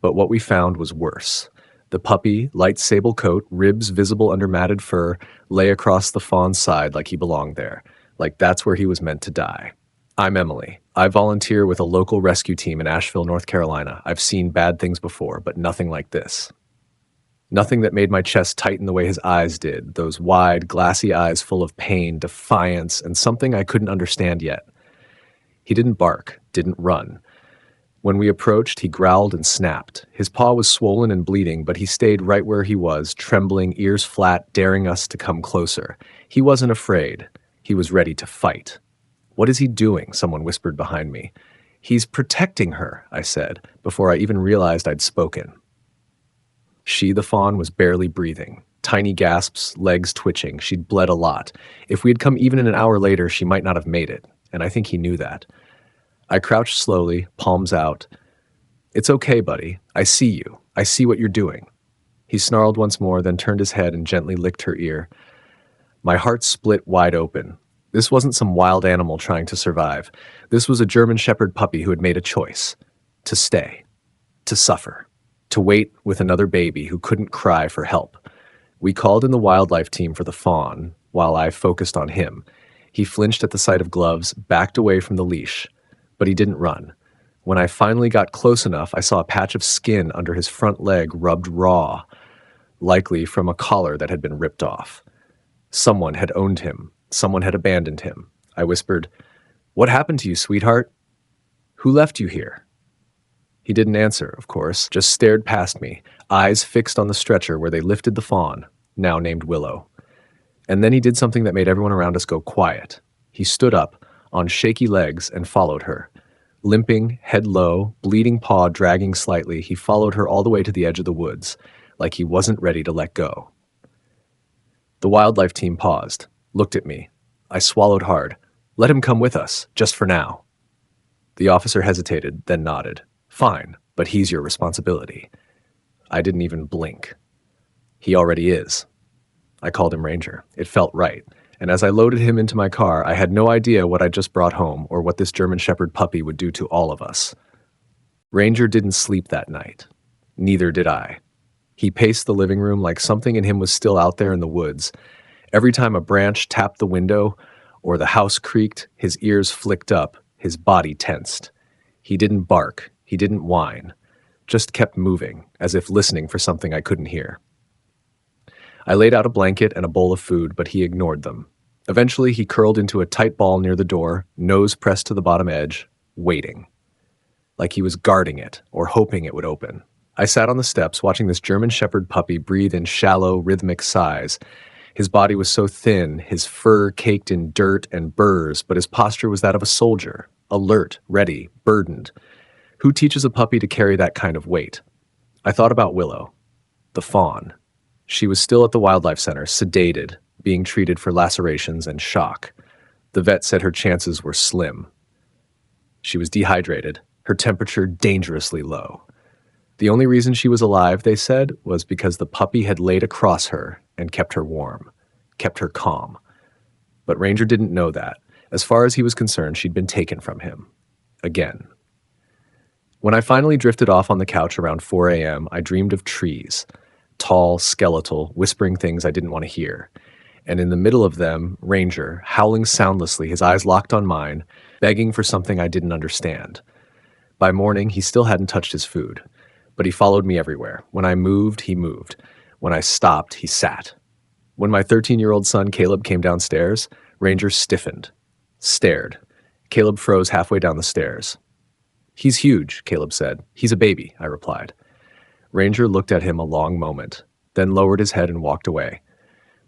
But what we found was worse. The puppy, light sable coat, ribs visible under matted fur, lay across the fawn's side like he belonged there, like that's where he was meant to die. I'm Emily. I volunteer with a local rescue team in Asheville, North Carolina. I've seen bad things before, but nothing like this. Nothing that made my chest tighten the way his eyes did, those wide, glassy eyes full of pain, defiance, and something I couldn't understand yet. He didn't bark, didn't run. When we approached, he growled and snapped. His paw was swollen and bleeding, but he stayed right where he was, trembling, ears flat, daring us to come closer. He wasn't afraid. He was ready to fight. "What is he doing?" someone whispered behind me. "He's protecting her," I said, before I even realized I'd spoken. She, the fawn, was barely breathing. Tiny gasps, legs twitching. She'd bled a lot. If we had come even an hour later, she might not have made it, and I think he knew that. I crouched slowly, palms out. "It's okay, buddy. I see you. I see what you're doing." He snarled once more, then turned his head and gently licked her ear. My heart split wide open. This wasn't some wild animal trying to survive. This was a German Shepherd puppy who had made a choice. To stay. To suffer. To wait with another baby who couldn't cry for help. We called in the wildlife team for the fawn. while I focused on him. He flinched at the sight of gloves, backed away from the leash, but he didn't run. When I finally got close enough, I saw a patch of skin under his front leg rubbed raw, likely from a collar that had been ripped off. Someone had owned him. Someone had abandoned him. I whispered, "What happened to you, sweetheart? Who left you here?" He didn't answer, of course, just stared past me, eyes fixed on the stretcher where they lifted the fawn, now named Willow. And then he did something that made everyone around us go quiet. He stood up, on shaky legs, and followed her. Limping, head low, bleeding paw dragging slightly, he followed her all the way to the edge of the woods, like he wasn't ready to let go. The wildlife team paused, looked at me. I swallowed hard. "Let him come with us, just for now." The officer hesitated, then nodded. "Fine, but he's your responsibility." I didn't even blink. "He already is." I called him Ranger. It felt right. And as I loaded him into my car, I had no idea what I just brought home or what this German Shepherd puppy would do to all of us. Ranger didn't sleep that night. Neither did I. He paced the living room like something in him was still out there in the woods. Every time a branch tapped the window or the house creaked, his ears flicked up, his body tensed. He didn't bark. He didn't whine. Just kept moving, as if listening for something I couldn't hear. I laid out a blanket and a bowl of food, but he ignored them. Eventually, he curled into a tight ball near the door, nose pressed to the bottom edge, waiting. Like he was guarding it, or hoping it would open. I sat on the steps, watching this German Shepherd puppy breathe in shallow, rhythmic sighs. His body was so thin, his fur caked in dirt and burrs, but his posture was that of a soldier, alert, ready, burdened. Who teaches a puppy to carry that kind of weight? I thought about Willow, the fawn. She was still at the wildlife center, sedated, being treated for lacerations and shock. The vet said her chances were slim. She was dehydrated, her temperature dangerously low. The only reason she was alive, they said, was because the puppy had laid across her and kept her warm, kept her calm. But Ranger didn't know that. As far as he was concerned, she'd been taken from him. Again. When I finally drifted off on the couch around 4 a.m., I dreamed of trees. Tall, skeletal, whispering things I didn't want to hear. And in the middle of them, Ranger, howling soundlessly, his eyes locked on mine, begging for something I didn't understand. By morning, he still hadn't touched his food. But he followed me everywhere. When I moved, he moved. When I stopped, he sat. When my 13-year-old son Caleb came downstairs, Ranger stiffened. Stared. Caleb froze halfway down the stairs. "He's huge," Caleb said. "He's a baby," I replied. Ranger looked at him a long moment, then lowered his head and walked away.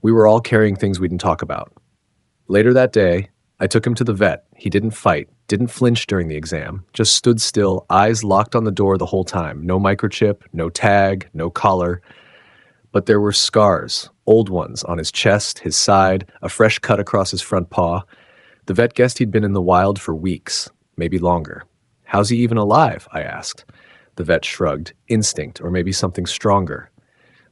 We were all carrying things we didn't talk about. Later that day, I took him to the vet. He didn't fight, didn't flinch during the exam, just stood still, eyes locked on the door the whole time. No microchip, no tag, no collar. But there were scars, old ones, on his chest, his side, a fresh cut across his front paw. The vet guessed he'd been in the wild for weeks, maybe longer. "How's he even alive?" I asked. The vet shrugged. Instinct, or maybe something stronger.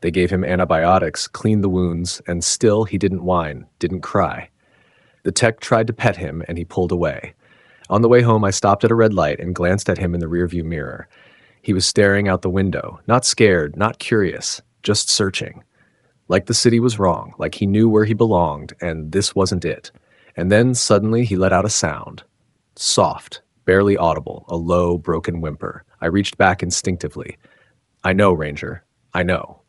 They gave him antibiotics, cleaned the wounds, and still he didn't whine, didn't cry. The tech tried to pet him, and he pulled away. On the way home, I stopped at a red light and glanced at him in the rearview mirror. He was staring out the window, not scared, not curious, just searching. Like the city was wrong, like he knew where he belonged, and this wasn't it. And then suddenly he let out a sound. Soft, barely audible, a low, broken whimper. I reached back instinctively. "I know, Ranger. I know."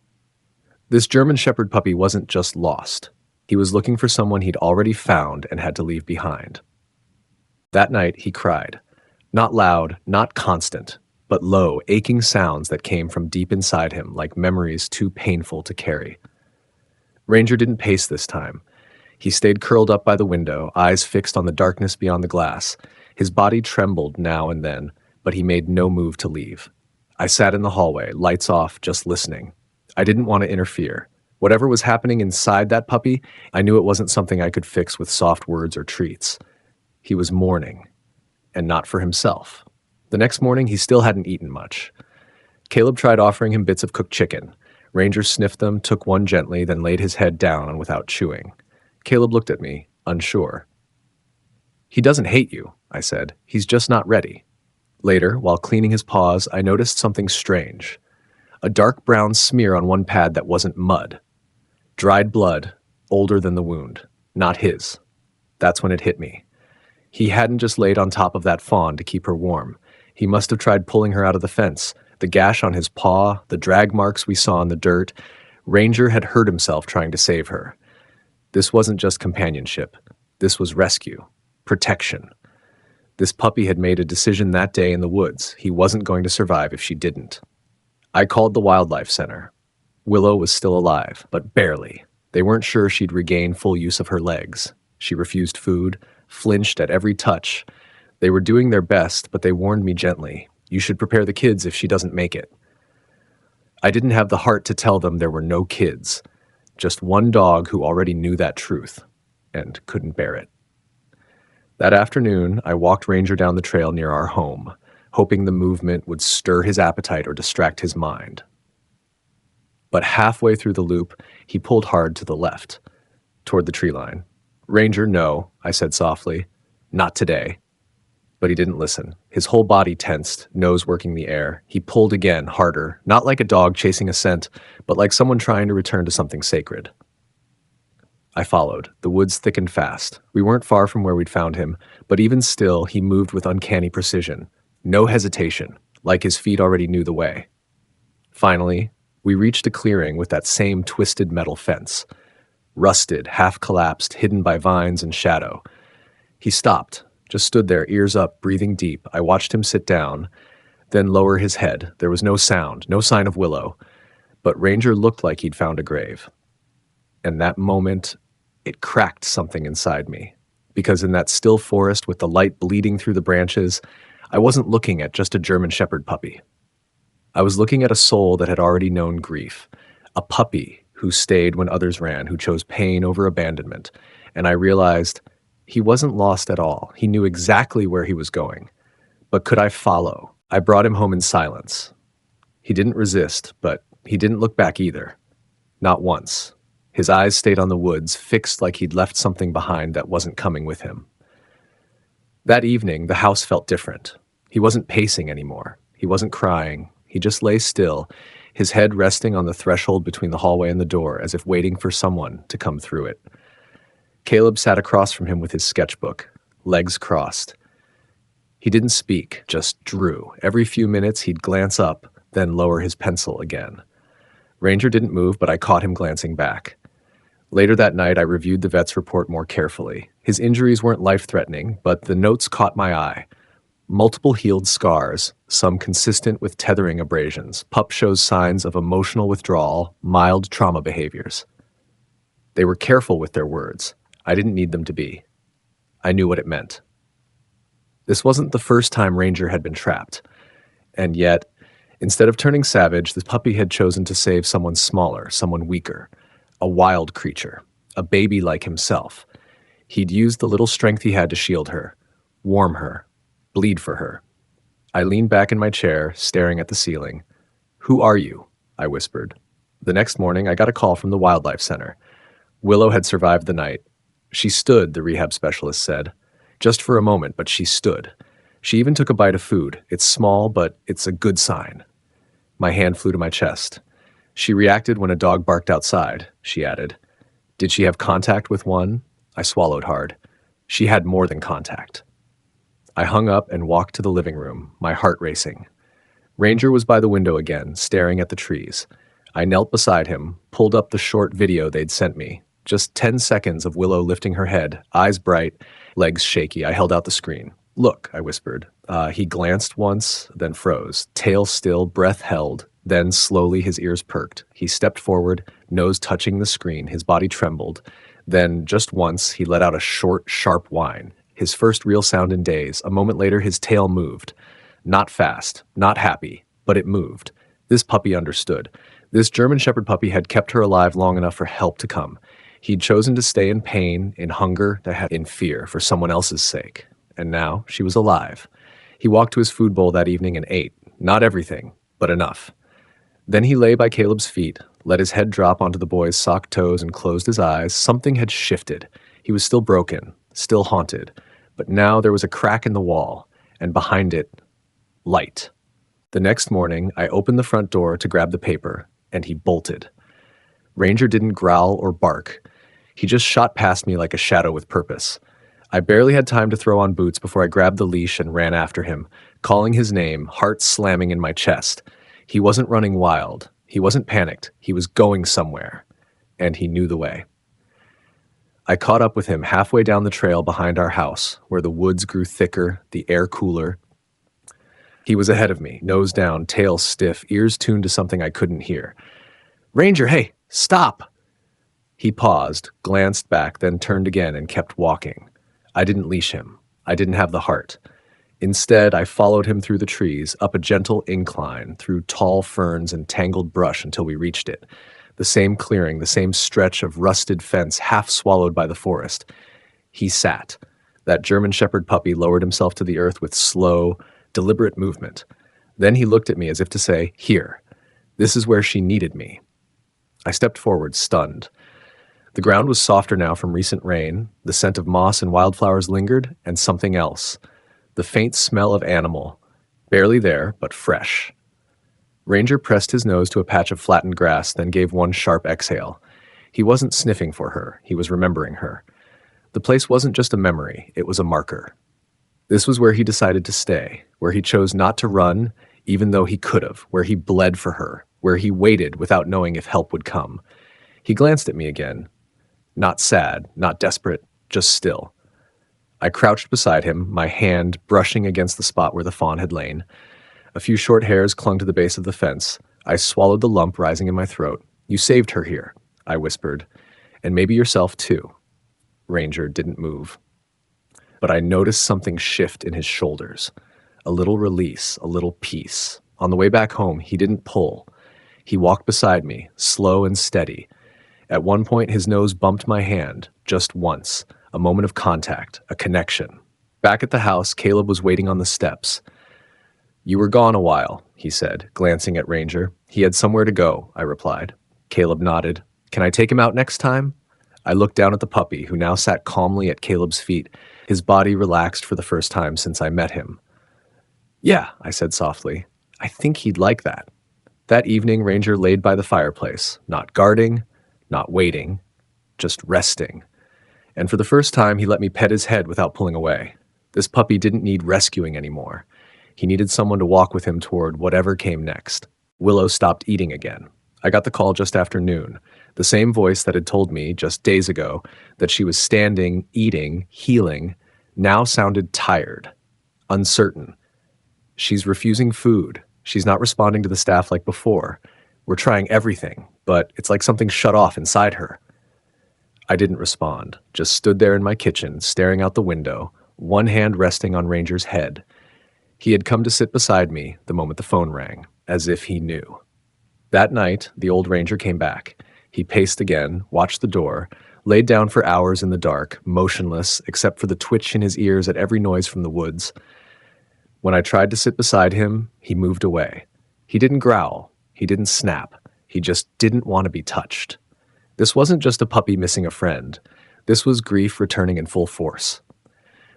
This German Shepherd puppy wasn't just lost. He was looking for someone he'd already found and had to leave behind. That night, he cried. Not loud, not constant, but low, aching sounds that came from deep inside him, like memories too painful to carry. Ranger didn't pace this time. He stayed curled up by the window, eyes fixed on the darkness beyond the glass. His body trembled now and then, but he made no move to leave. I sat in the hallway, lights off, just listening. I didn't want to interfere. Whatever was happening inside that puppy, I knew it wasn't something I could fix with soft words or treats. He was mourning, and not for himself. The next morning, he still hadn't eaten much. Caleb tried offering him bits of cooked chicken. Ranger sniffed them, took one gently, then laid his head down without chewing. Caleb looked at me, unsure. "He doesn't hate you," I said. "He's just not ready." Later, while cleaning his paws, I noticed something strange. A dark brown smear on one pad that wasn't mud. Dried blood, older than the wound. not his. That's when it hit me. He hadn't just laid on top of that fawn to keep her warm. He must have tried pulling her out of the fence. The gash on his paw, the drag marks we saw in the dirt. Ranger had hurt himself trying to save her. This wasn't just companionship. This was rescue. Protection. This puppy had made a decision that day in the woods. He wasn't going to survive if she didn't. I called the wildlife center. Willow was still alive, but barely. They weren't sure she'd regain full use of her legs. She refused food, flinched at every touch. They were doing their best, but they warned me gently, "You should prepare the kids if she doesn't make it." I didn't have the heart to tell them there were no kids, just one dog who already knew that truth and couldn't bear it. That afternoon, I walked Ranger down the trail near our home, hoping the movement would stir his appetite or distract his mind. But halfway through the loop, he pulled hard to the left, toward the tree line. "Ranger, no," I said softly. "Not today." But he didn't listen. His whole body tensed, nose working the air. He pulled again, harder, not like a dog chasing a scent, but like someone trying to return to something sacred. I followed. The woods thickened fast. We weren't far from where we'd found him, but even still, he moved with uncanny precision. No hesitation, like his feet already knew the way. Finally, we reached a clearing with that same twisted metal fence. Rusted, half-collapsed, hidden by vines and shadow. He stopped, just stood there, ears up, breathing deep. I watched him sit down, then lower his head. There was no sound, no sign of Willow, but Ranger looked like he'd found a grave. And that moment, it cracked something inside me, because in that still forest with the light bleeding through the branches, I wasn't looking at just a German Shepherd puppy. I was looking at a soul that had already known grief, a puppy who stayed when others ran, who chose pain over abandonment, and I realized he wasn't lost at all. He knew exactly where he was going. But could I follow? I brought him home in silence. He didn't resist, but he didn't look back either. Not once. His eyes stayed on the woods, fixed like he'd left something behind that wasn't coming with him. That evening, the house felt different. He wasn't pacing anymore. He wasn't crying. He just lay still, his head resting on the threshold between the hallway and the door, as if waiting for someone to come through it. Caleb sat across from him with his sketchbook, legs crossed. He didn't speak, just drew. Every few minutes he'd glance up, then lower his pencil again. Ranger didn't move, but I caught him glancing back. Later that night, I reviewed the vet's report more carefully. His injuries weren't life-threatening, but the notes caught my eye. Multiple healed scars, some consistent with tethering abrasions. Pup shows signs of emotional withdrawal, mild trauma behaviors. They were careful with their words. I didn't need them to be. I knew what it meant. This wasn't the first time Ranger had been trapped. And yet, instead of turning savage, the puppy had chosen to save someone smaller, someone weaker. A wild creature. A baby like himself. He'd used the little strength he had to shield her. Warm her. Bleed for her. I leaned back in my chair, staring at the ceiling. "Who are you?" I whispered. The next morning, I got a call from the wildlife center. Willow had survived the night. She stood, the rehab specialist said. Just for a moment, but she stood. She even took a bite of food. It's small, but it's a good sign. My hand flew to my chest. She reacted when a dog barked outside, she added. Did she have contact with one? I swallowed hard. She had more than contact. I hung up and walked to the living room, my heart racing. Ranger was by the window again, staring at the trees. I knelt beside him, pulled up the short video they'd sent me. Just 10 seconds of Willow lifting her head, eyes bright, legs shaky. I held out the screen. "Look," I whispered. He glanced once, then froze, tail still, breath held. Then, slowly, his ears perked. He stepped forward, nose touching the screen. His body trembled. Then, just once, he let out a short, sharp whine. His first real sound in days. A moment later, his tail moved. Not fast, not happy, but it moved. This puppy understood. This German Shepherd puppy had kept her alive long enough for help to come. He'd chosen to stay in pain, in hunger, in fear, for someone else's sake. And now, she was alive. He walked to his food bowl that evening and ate. Not everything, but enough. Then he lay by Caleb's feet, let his head drop onto the boy's socked toes and closed his eyes. Something had shifted. He was still broken, still haunted. But now there was a crack in the wall, and behind it, light. The next morning, I opened the front door to grab the paper, and he bolted. Ranger didn't growl or bark. He just shot past me like a shadow with purpose. I barely had time to throw on boots before I grabbed the leash and ran after him, calling his name, heart slamming in my chest. He wasn't running wild. He wasn't panicked. He was going somewhere. And he knew the way. I caught up with him halfway down the trail behind our house, where the woods grew thicker, the air cooler. He was ahead of me, nose down, tail stiff, ears tuned to something I couldn't hear. "Ranger, hey, stop!" He paused, glanced back, then turned again and kept walking. I didn't leash him. I didn't have the heart. Instead, I followed him through the trees, up a gentle incline, through tall ferns and tangled brush until we reached it. The same clearing, the same stretch of rusted fence half swallowed by the forest. He sat. That German Shepherd puppy lowered himself to the earth with slow, deliberate movement. Then he looked at me as if to say, "Here. This is where she needed me." I stepped forward, stunned. The ground was softer now from recent rain, the scent of moss and wildflowers lingered, and something else. The faint smell of animal, barely there, but fresh. Ranger pressed his nose to a patch of flattened grass, then gave one sharp exhale. He wasn't sniffing for her, he was remembering her. The place wasn't just a memory, it was a marker. This was where he decided to stay, where he chose not to run, even though he could have, where he bled for her, where he waited without knowing if help would come. He glanced at me again. Not sad, not desperate, just still. I crouched beside him, my hand brushing against the spot where the fawn had lain. A few short hairs clung to the base of the fence. I swallowed the lump rising in my throat. "You saved her here," I whispered. "And maybe yourself, too." Ranger didn't move. But I noticed something shift in his shoulders. A little release, a little peace. On the way back home, he didn't pull. He walked beside me, slow and steady. At one point, his nose bumped my hand, just once. A moment of contact, a connection. Back at the house, Caleb was waiting on the steps. "You were gone a while," he said, glancing at Ranger. "He had somewhere to go," I replied. Caleb nodded. "Can I take him out next time?" I looked down at the puppy, who now sat calmly at Caleb's feet, his body relaxed for the first time since I met him. "Yeah," I said softly. "I think he'd like that." That evening, Ranger laid by the fireplace, not guarding, not waiting, just resting. And for the first time, he let me pet his head without pulling away. This puppy didn't need rescuing anymore. He needed someone to walk with him toward whatever came next. Willow stopped eating again. I got the call just after noon. The same voice that had told me just days ago that she was standing, eating, healing, now sounded tired, uncertain. She's refusing food. She's not responding to the staff like before. We're trying everything, but it's like something shut off inside her. I didn't respond, just stood there in my kitchen, staring out the window, one hand resting on Ranger's head. He had come to sit beside me the moment the phone rang, as if he knew. That night, the old Ranger came back. He paced again, watched the door, laid down for hours in the dark, motionless, except for the twitch in his ears at every noise from the woods. When I tried to sit beside him, he moved away. He didn't growl. He didn't snap. He just didn't want to be touched. This wasn't just a puppy missing a friend. This was grief returning in full force.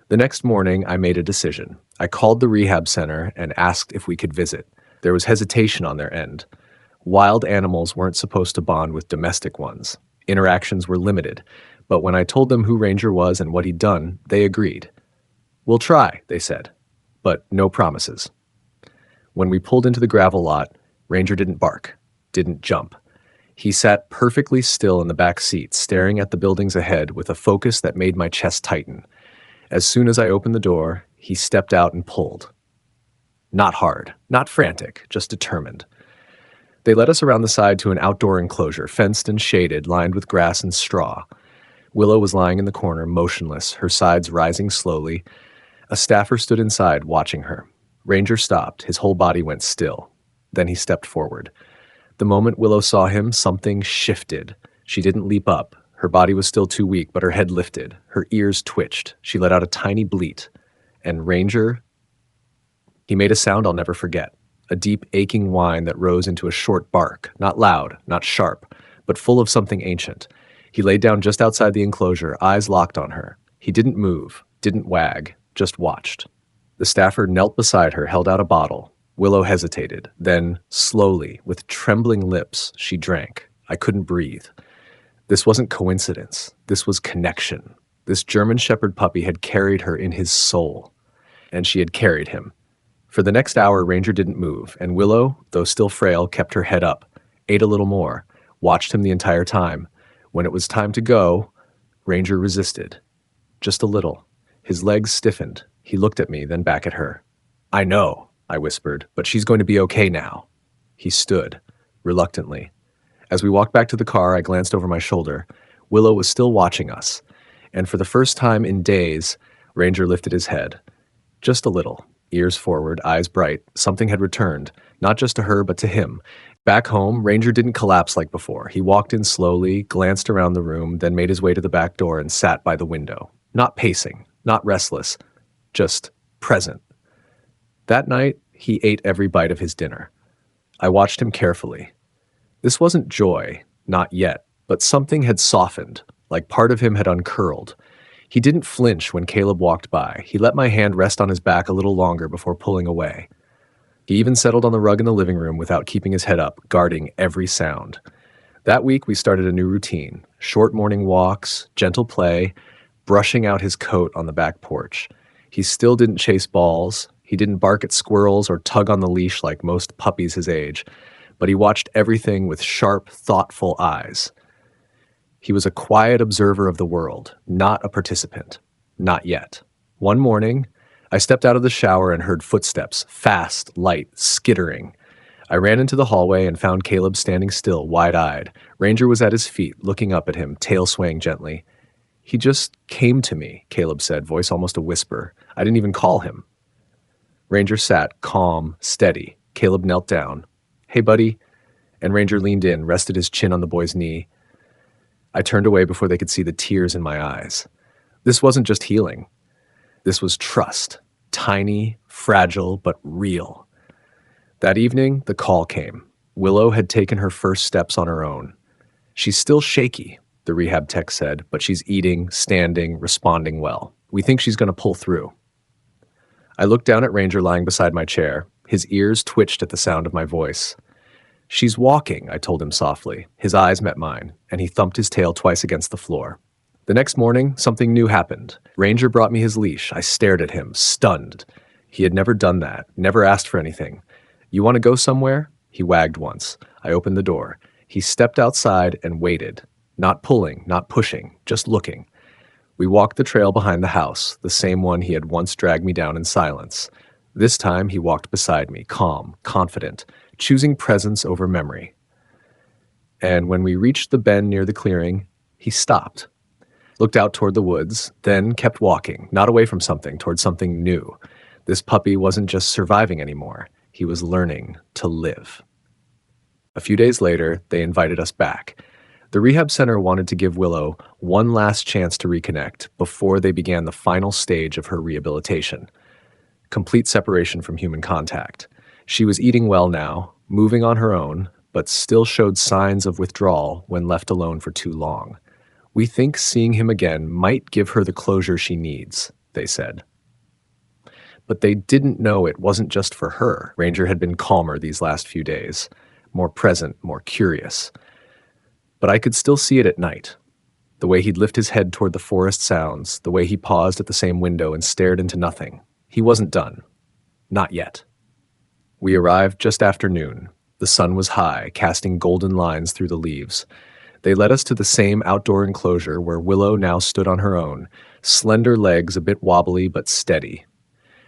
The next morning, I made a decision. I called the rehab center and asked if we could visit. There was hesitation on their end. Wild animals weren't supposed to bond with domestic ones. Interactions were limited. But when I told them who Ranger was and what he'd done, they agreed. "We'll try," they said, but no promises. When we pulled into the gravel lot, Ranger didn't bark, didn't jump. He sat perfectly still in the back seat, staring at the buildings ahead with a focus that made my chest tighten. As soon as I opened the door, he stepped out and pulled. Not hard, not frantic, just determined. They led us around the side to an outdoor enclosure, fenced and shaded, lined with grass and straw. Willow was lying in the corner, motionless, her sides rising slowly. A staffer stood inside, watching her. Ranger stopped, his whole body went still. Then he stepped forward. The moment Willow saw him, something shifted. She didn't leap up. Her body was still too weak, but her head lifted. Her ears twitched. She let out a tiny bleat. And Ranger, he made a sound I'll never forget. A deep, aching whine that rose into a short bark, not loud, not sharp, but full of something ancient. He laid down just outside the enclosure, eyes locked on her. He didn't move, didn't wag, just watched. The staffer knelt beside her, held out a bottle. Willow hesitated. Then, slowly, with trembling lips, she drank. I couldn't breathe. This wasn't coincidence. This was connection. This German Shepherd puppy had carried her in his soul, and she had carried him. For the next hour, Ranger didn't move, and Willow, though still frail, kept her head up, ate a little more, watched him the entire time. When it was time to go, Ranger resisted. Just a little. His legs stiffened. He looked at me, then back at her. "I know," I whispered, "but she's going to be okay now." He stood, reluctantly. As we walked back to the car, I glanced over my shoulder. Willow was still watching us, and for the first time in days, Ranger lifted his head. Just a little. Ears forward, eyes bright. Something had returned, not just to her, but to him. Back home, Ranger didn't collapse like before. He walked in slowly, glanced around the room, then made his way to the back door and sat by the window. Not pacing, not restless, just present. That night, he ate every bite of his dinner. I watched him carefully. This wasn't joy, not yet, but something had softened, like part of him had uncurled. He didn't flinch when Caleb walked by. He let my hand rest on his back a little longer before pulling away. He even settled on the rug in the living room without keeping his head up, guarding every sound. That week, we started a new routine. Short morning walks, gentle play, brushing out his coat on the back porch. He still didn't chase balls. He didn't bark at squirrels or tug on the leash like most puppies his age, but he watched everything with sharp, thoughtful eyes. He was a quiet observer of the world, not a participant. Not yet. One morning, I stepped out of the shower and heard footsteps, fast, light, skittering. I ran into the hallway and found Caleb standing still, wide-eyed. Ranger was at his feet, looking up at him, tail swaying gently. "He just came to me," Caleb said, voice almost a whisper. I didn't even call him. Ranger sat, calm, steady. Caleb knelt down. "Hey, buddy." And Ranger leaned in, rested his chin on the boy's knee. I turned away before they could see the tears in my eyes. This wasn't just healing. This was trust. Tiny, fragile, but real. That evening, the call came. Willow had taken her first steps on her own. "She's still shaky," the rehab tech said, "but she's eating, standing, responding well. We think she's going to pull through." I looked down at Ranger lying beside my chair. His ears twitched at the sound of my voice. "She's walking," I told him softly. His eyes met mine, and he thumped his tail twice against the floor. The next morning, something new happened. Ranger brought me his leash. I stared at him, stunned. He had never done that, never asked for anything. "You want to go somewhere?" He wagged once. I opened the door. He stepped outside and waited. Not pulling, not pushing, just looking. We walked the trail behind the house, the same one he had once dragged me down in silence. This time he walked beside me, calm, confident, choosing presence over memory. And when we reached the bend near the clearing, he stopped, looked out toward the woods, then kept walking, not away from something, toward something new. This puppy wasn't just surviving anymore. He was learning to live. A few days later, they invited us back. The rehab center wanted to give Willow one last chance to reconnect before they began the final stage of her rehabilitation. Complete separation from human contact. She was eating well now, moving on her own, but still showed signs of withdrawal when left alone for too long. "We think seeing him again might give her the closure she needs," they said. But they didn't know it wasn't just for her. Ranger had been calmer these last few days, more present, more curious. But I could still see it at night. The way he'd lift his head toward the forest sounds, the way he paused at the same window and stared into nothing. He wasn't done. Not yet. We arrived just after noon. The sun was high, casting golden lines through the leaves. They led us to the same outdoor enclosure where Willow now stood on her own, slender legs a bit wobbly but steady.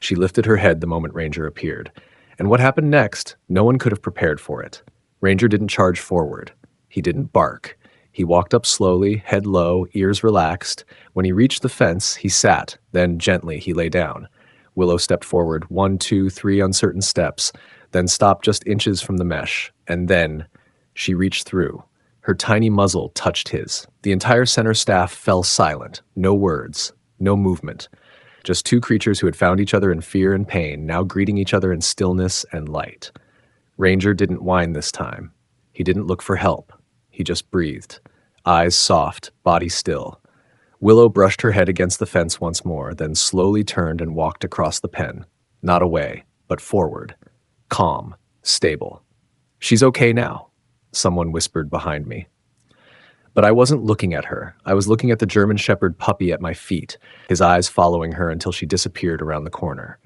She lifted her head the moment Ranger appeared. And what happened next, no one could have prepared for it. Ranger didn't charge forward. He didn't bark. He walked up slowly, head low, ears relaxed. When he reached the fence, he sat. Then, gently, he lay down. Willow stepped forward, 1, 2, 3 uncertain steps, then stopped just inches from the mesh. And then she reached through. Her tiny muzzle touched his. The entire center staff fell silent. No words, no movement. Just two creatures who had found each other in fear and pain, now greeting each other in stillness and light. Ranger didn't whine this time. He didn't look for help. He just breathed. Eyes soft, body still. Willow brushed her head against the fence once more, then slowly turned and walked across the pen. Not away, but forward. Calm, stable. "She's okay now," someone whispered behind me. But I wasn't looking at her. I was looking at the German Shepherd puppy at my feet, his eyes following her until she disappeared around the corner.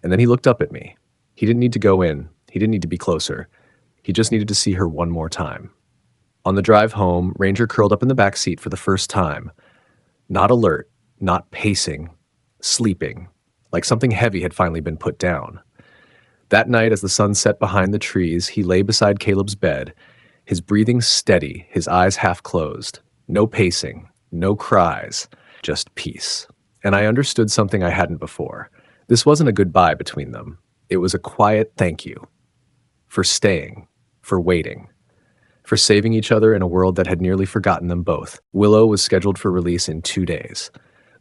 And then he looked up at me. He didn't need to go in. He didn't need to be closer. He just needed to see her one more time. On the drive home, Ranger curled up in the back seat for the first time. Not alert, not pacing, sleeping, like something heavy had finally been put down. That night, as the sun set behind the trees, he lay beside Caleb's bed, his breathing steady, his eyes half closed. No pacing, no cries, just peace. And I understood something I hadn't before. This wasn't a goodbye between them. It was a quiet thank you. For staying, for waiting, for saving each other in a world that had nearly forgotten them both. Willow was scheduled for release in 2 days.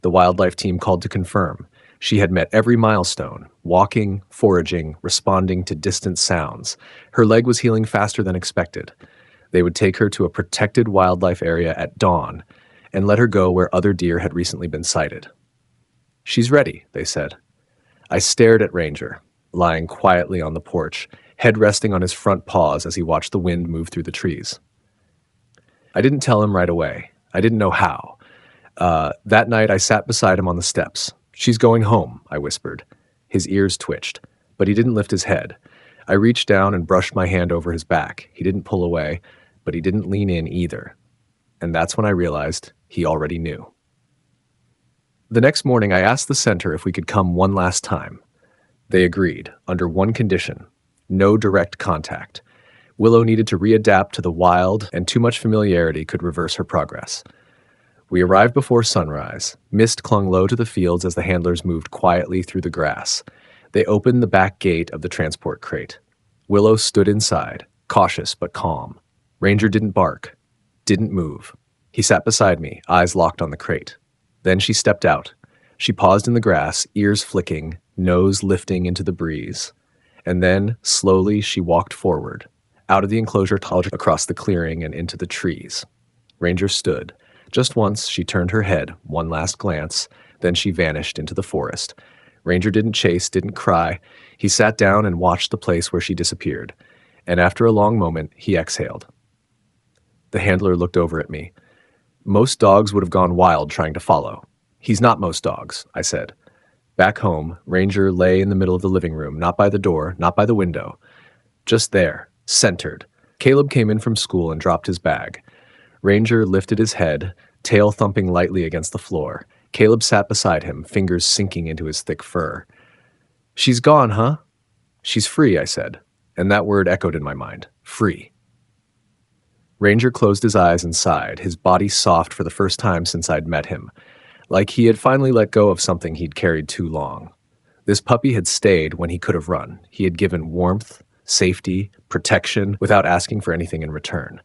The wildlife team called to confirm. She had met every milestone, walking, foraging, responding to distant sounds. Her leg was healing faster than expected. They would take her to a protected wildlife area at dawn and let her go where other deer had recently been sighted. "She's ready," they said. I stared at Ranger, lying quietly on the porch, head resting on his front paws as he watched the wind move through the trees. I didn't tell him right away. I didn't know how. That night, I sat beside him on the steps. "She's going home," I whispered. His ears twitched, but he didn't lift his head. I reached down and brushed my hand over his back. He didn't pull away, but he didn't lean in either. And that's when I realized he already knew. The next morning, I asked the center if we could come one last time. They agreed, under one condition: no direct contact. Willow needed to readapt to the wild, and too much familiarity could reverse her progress. We arrived before sunrise. Mist clung low to the fields as the handlers moved quietly through the grass. They opened the back gate of the transport crate. Willow stood inside, cautious but calm. Ranger didn't bark, didn't move. He sat beside me, eyes locked on the crate. Then she stepped out. She paused in the grass, ears flicking, nose lifting into the breeze. And then, slowly, she walked forward, out of the enclosure, across the clearing and into the trees. Ranger stood. Just once, she turned her head, one last glance, then she vanished into the forest. Ranger didn't chase, didn't cry. He sat down and watched the place where she disappeared. And after a long moment, he exhaled. The handler looked over at me. "Most dogs would have gone wild trying to follow." "He's not most dogs," I said. Back home, Ranger lay in the middle of the living room, not by the door, not by the window. Just there, centered. Caleb came in from school and dropped his bag. Ranger lifted his head, tail thumping lightly against the floor. Caleb sat beside him, fingers sinking into his thick fur. "She's gone, huh?" "She's free," I said, and that word echoed in my mind. Free. Ranger closed his eyes and sighed, his body soft for the first time since I'd met him, like he had finally let go of something he'd carried too long. This puppy had stayed when he could have run. He had given warmth, safety, protection, without asking for anything in return.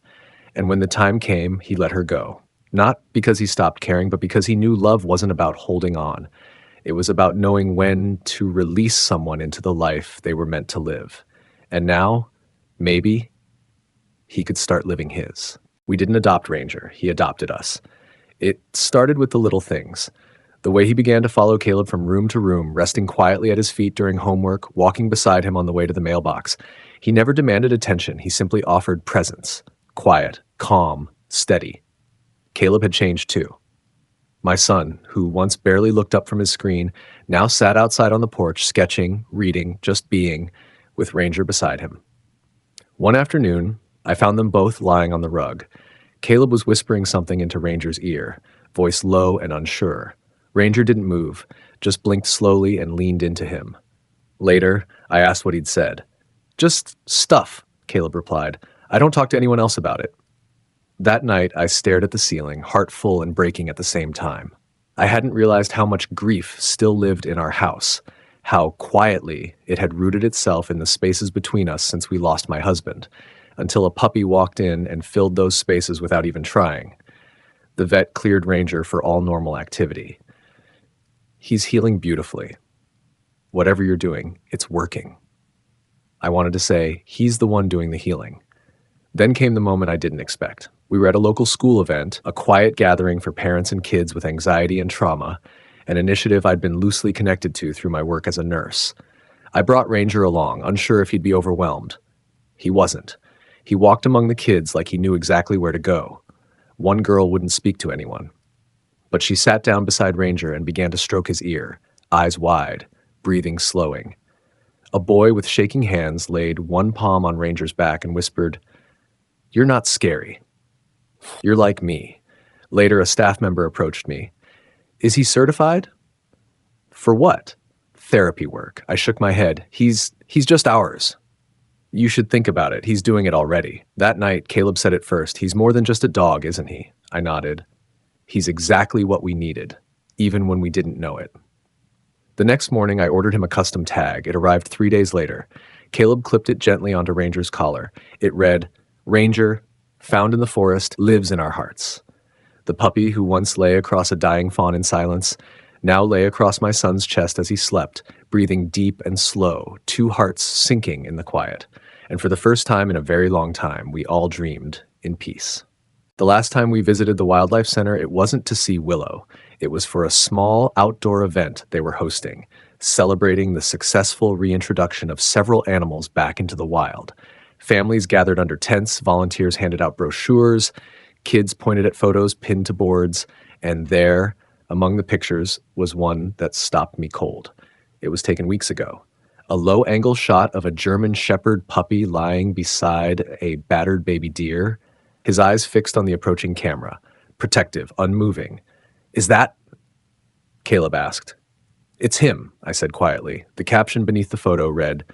And when the time came, he let her go. Not because he stopped caring, but because he knew love wasn't about holding on. It was about knowing when to release someone into the life they were meant to live. And now, maybe, he could start living his. We didn't adopt Ranger. He adopted us. It started with the little things. The way he began to follow Caleb from room to room, resting quietly at his feet during homework, walking beside him on the way to the mailbox. He never demanded attention. He simply offered presence. Quiet, calm, steady. Caleb had changed too. My son, who once barely looked up from his screen, now sat outside on the porch, sketching, reading, just being, with Ranger beside him. One afternoon, I found them both lying on the rug. Caleb was whispering something into Ranger's ear, voice low and unsure. Ranger didn't move, just blinked slowly and leaned into him. Later, I asked what he'd said. "Just stuff," Caleb replied. "I don't talk to anyone else about it." That night, I stared at the ceiling, heart full and breaking at the same time. I hadn't realized how much grief still lived in our house, how quietly it had rooted itself in the spaces between us since we lost my husband, until a puppy walked in and filled those spaces without even trying. The vet cleared Ranger for all normal activity. He's healing beautifully. Whatever you're doing, it's working. I wanted to say, he's the one doing the healing. Then came the moment I didn't expect. We were at a local school event, a quiet gathering for parents and kids with anxiety and trauma, an initiative I'd been loosely connected to through my work as a nurse. I brought Ranger along, unsure if he'd be overwhelmed. He wasn't. He walked among the kids like he knew exactly where to go. One girl wouldn't speak to anyone, but she sat down beside Ranger and began to stroke his ear, eyes wide, breathing slowing. A boy with shaking hands laid one palm on Ranger's back and whispered, "You're not scary. You're like me." Later, a staff member approached me. "Is he certified?" "For what?" "Therapy work." I shook my head. He's just ours." "You should think about it. He's doing it already." That night, Caleb said it first. "He's more than just a dog, isn't he?" I nodded. "He's exactly what we needed, even when we didn't know it." The next morning, I ordered him a custom tag. It arrived 3 days later. Caleb clipped it gently onto Ranger's collar. It read, "Ranger, found in the forest, lives in our hearts." The puppy who once lay across a dying fawn in silence now lay across my son's chest as he slept, breathing deep and slow, two hearts sinking in the quiet. And for the first time in a very long time, we all dreamed in peace. The last time we visited the Wildlife Center, it wasn't to see Willow. It was for a small outdoor event they were hosting, celebrating the successful reintroduction of several animals back into the wild. Families gathered under tents, volunteers handed out brochures, kids pointed at photos pinned to boards, and there, among the pictures, was one that stopped me cold. It was taken weeks ago. A low-angle shot of a German Shepherd puppy lying beside a battered baby deer, his eyes fixed on the approaching camera, protective, unmoving. "Is that?" Caleb asked. "It's him," I said quietly. The caption beneath the photo read,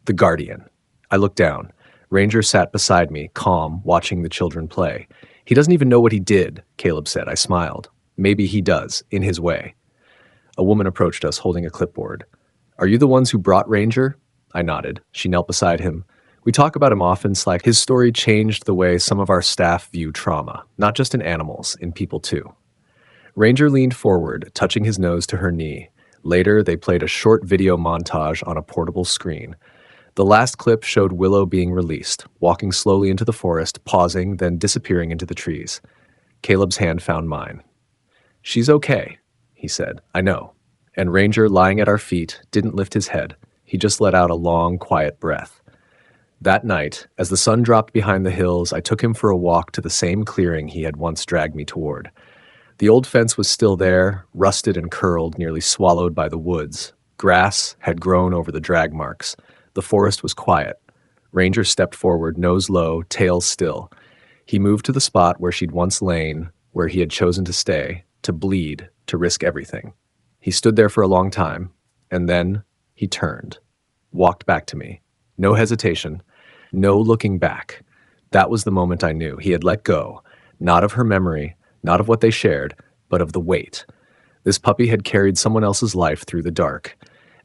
"The Guardian." I looked down. Ranger sat beside me, calm, watching the children play. "He doesn't even know what he did," Caleb said. I smiled. "Maybe he does, in his way." A woman approached us, holding a clipboard. "Are you the ones who brought Ranger?" I nodded. She knelt beside him. "We talk about him often, like his story changed the way some of our staff view trauma, not just in animals, in people too." Ranger leaned forward, touching his nose to her knee. Later, they played a short video montage on a portable screen. The last clip showed Willow being released, walking slowly into the forest, pausing, then disappearing into the trees. Caleb's hand found mine. "She's okay," he said. "I know." And Ranger, lying at our feet, didn't lift his head. He just let out a long, quiet breath. That night, as the sun dropped behind the hills, I took him for a walk to the same clearing he had once dragged me toward. The old fence was still there, rusted and curled, nearly swallowed by the woods. Grass had grown over the drag marks. The forest was quiet. Ranger stepped forward, nose low, tail still. He moved to the spot where she'd once lain, where he had chosen to stay, to bleed, to risk everything. He stood there for a long time, and then he turned, walked back to me. No hesitation, no looking back. That was the moment I knew he had let go, not of her memory, not of what they shared, but of the weight. This puppy had carried someone else's life through the dark.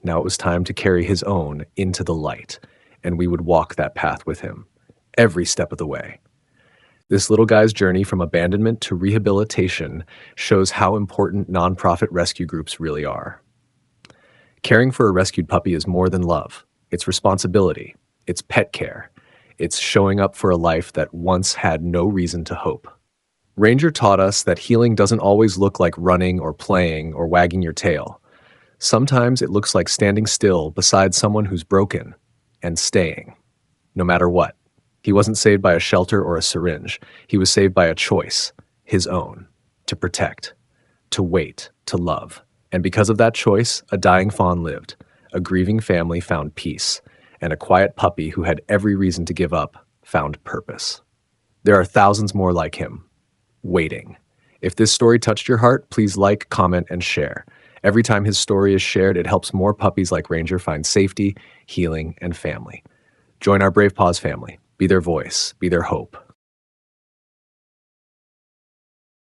Now it was time to carry his own into the light, and we would walk that path with him, every step of the way. This little guy's journey from abandonment to rehabilitation shows how important nonprofit rescue groups really are. Caring for a rescued puppy is more than love. It's responsibility. It's pet care. It's showing up for a life that once had no reason to hope. Ranger taught us that healing doesn't always look like running or playing or wagging your tail. Sometimes it looks like standing still beside someone who's broken and staying, no matter what. He wasn't saved by a shelter or a syringe. He was saved by a choice, his own, to protect, to wait, to love. And because of that choice, a dying fawn lived, a grieving family found peace, and a quiet puppy who had every reason to give up found purpose. There are thousands more like him, waiting. If this story touched your heart, please like, comment, and share. Every time his story is shared, it helps more puppies like Ranger find safety, healing, and family. Join our Brave Paws family. Be their voice. Be their hope.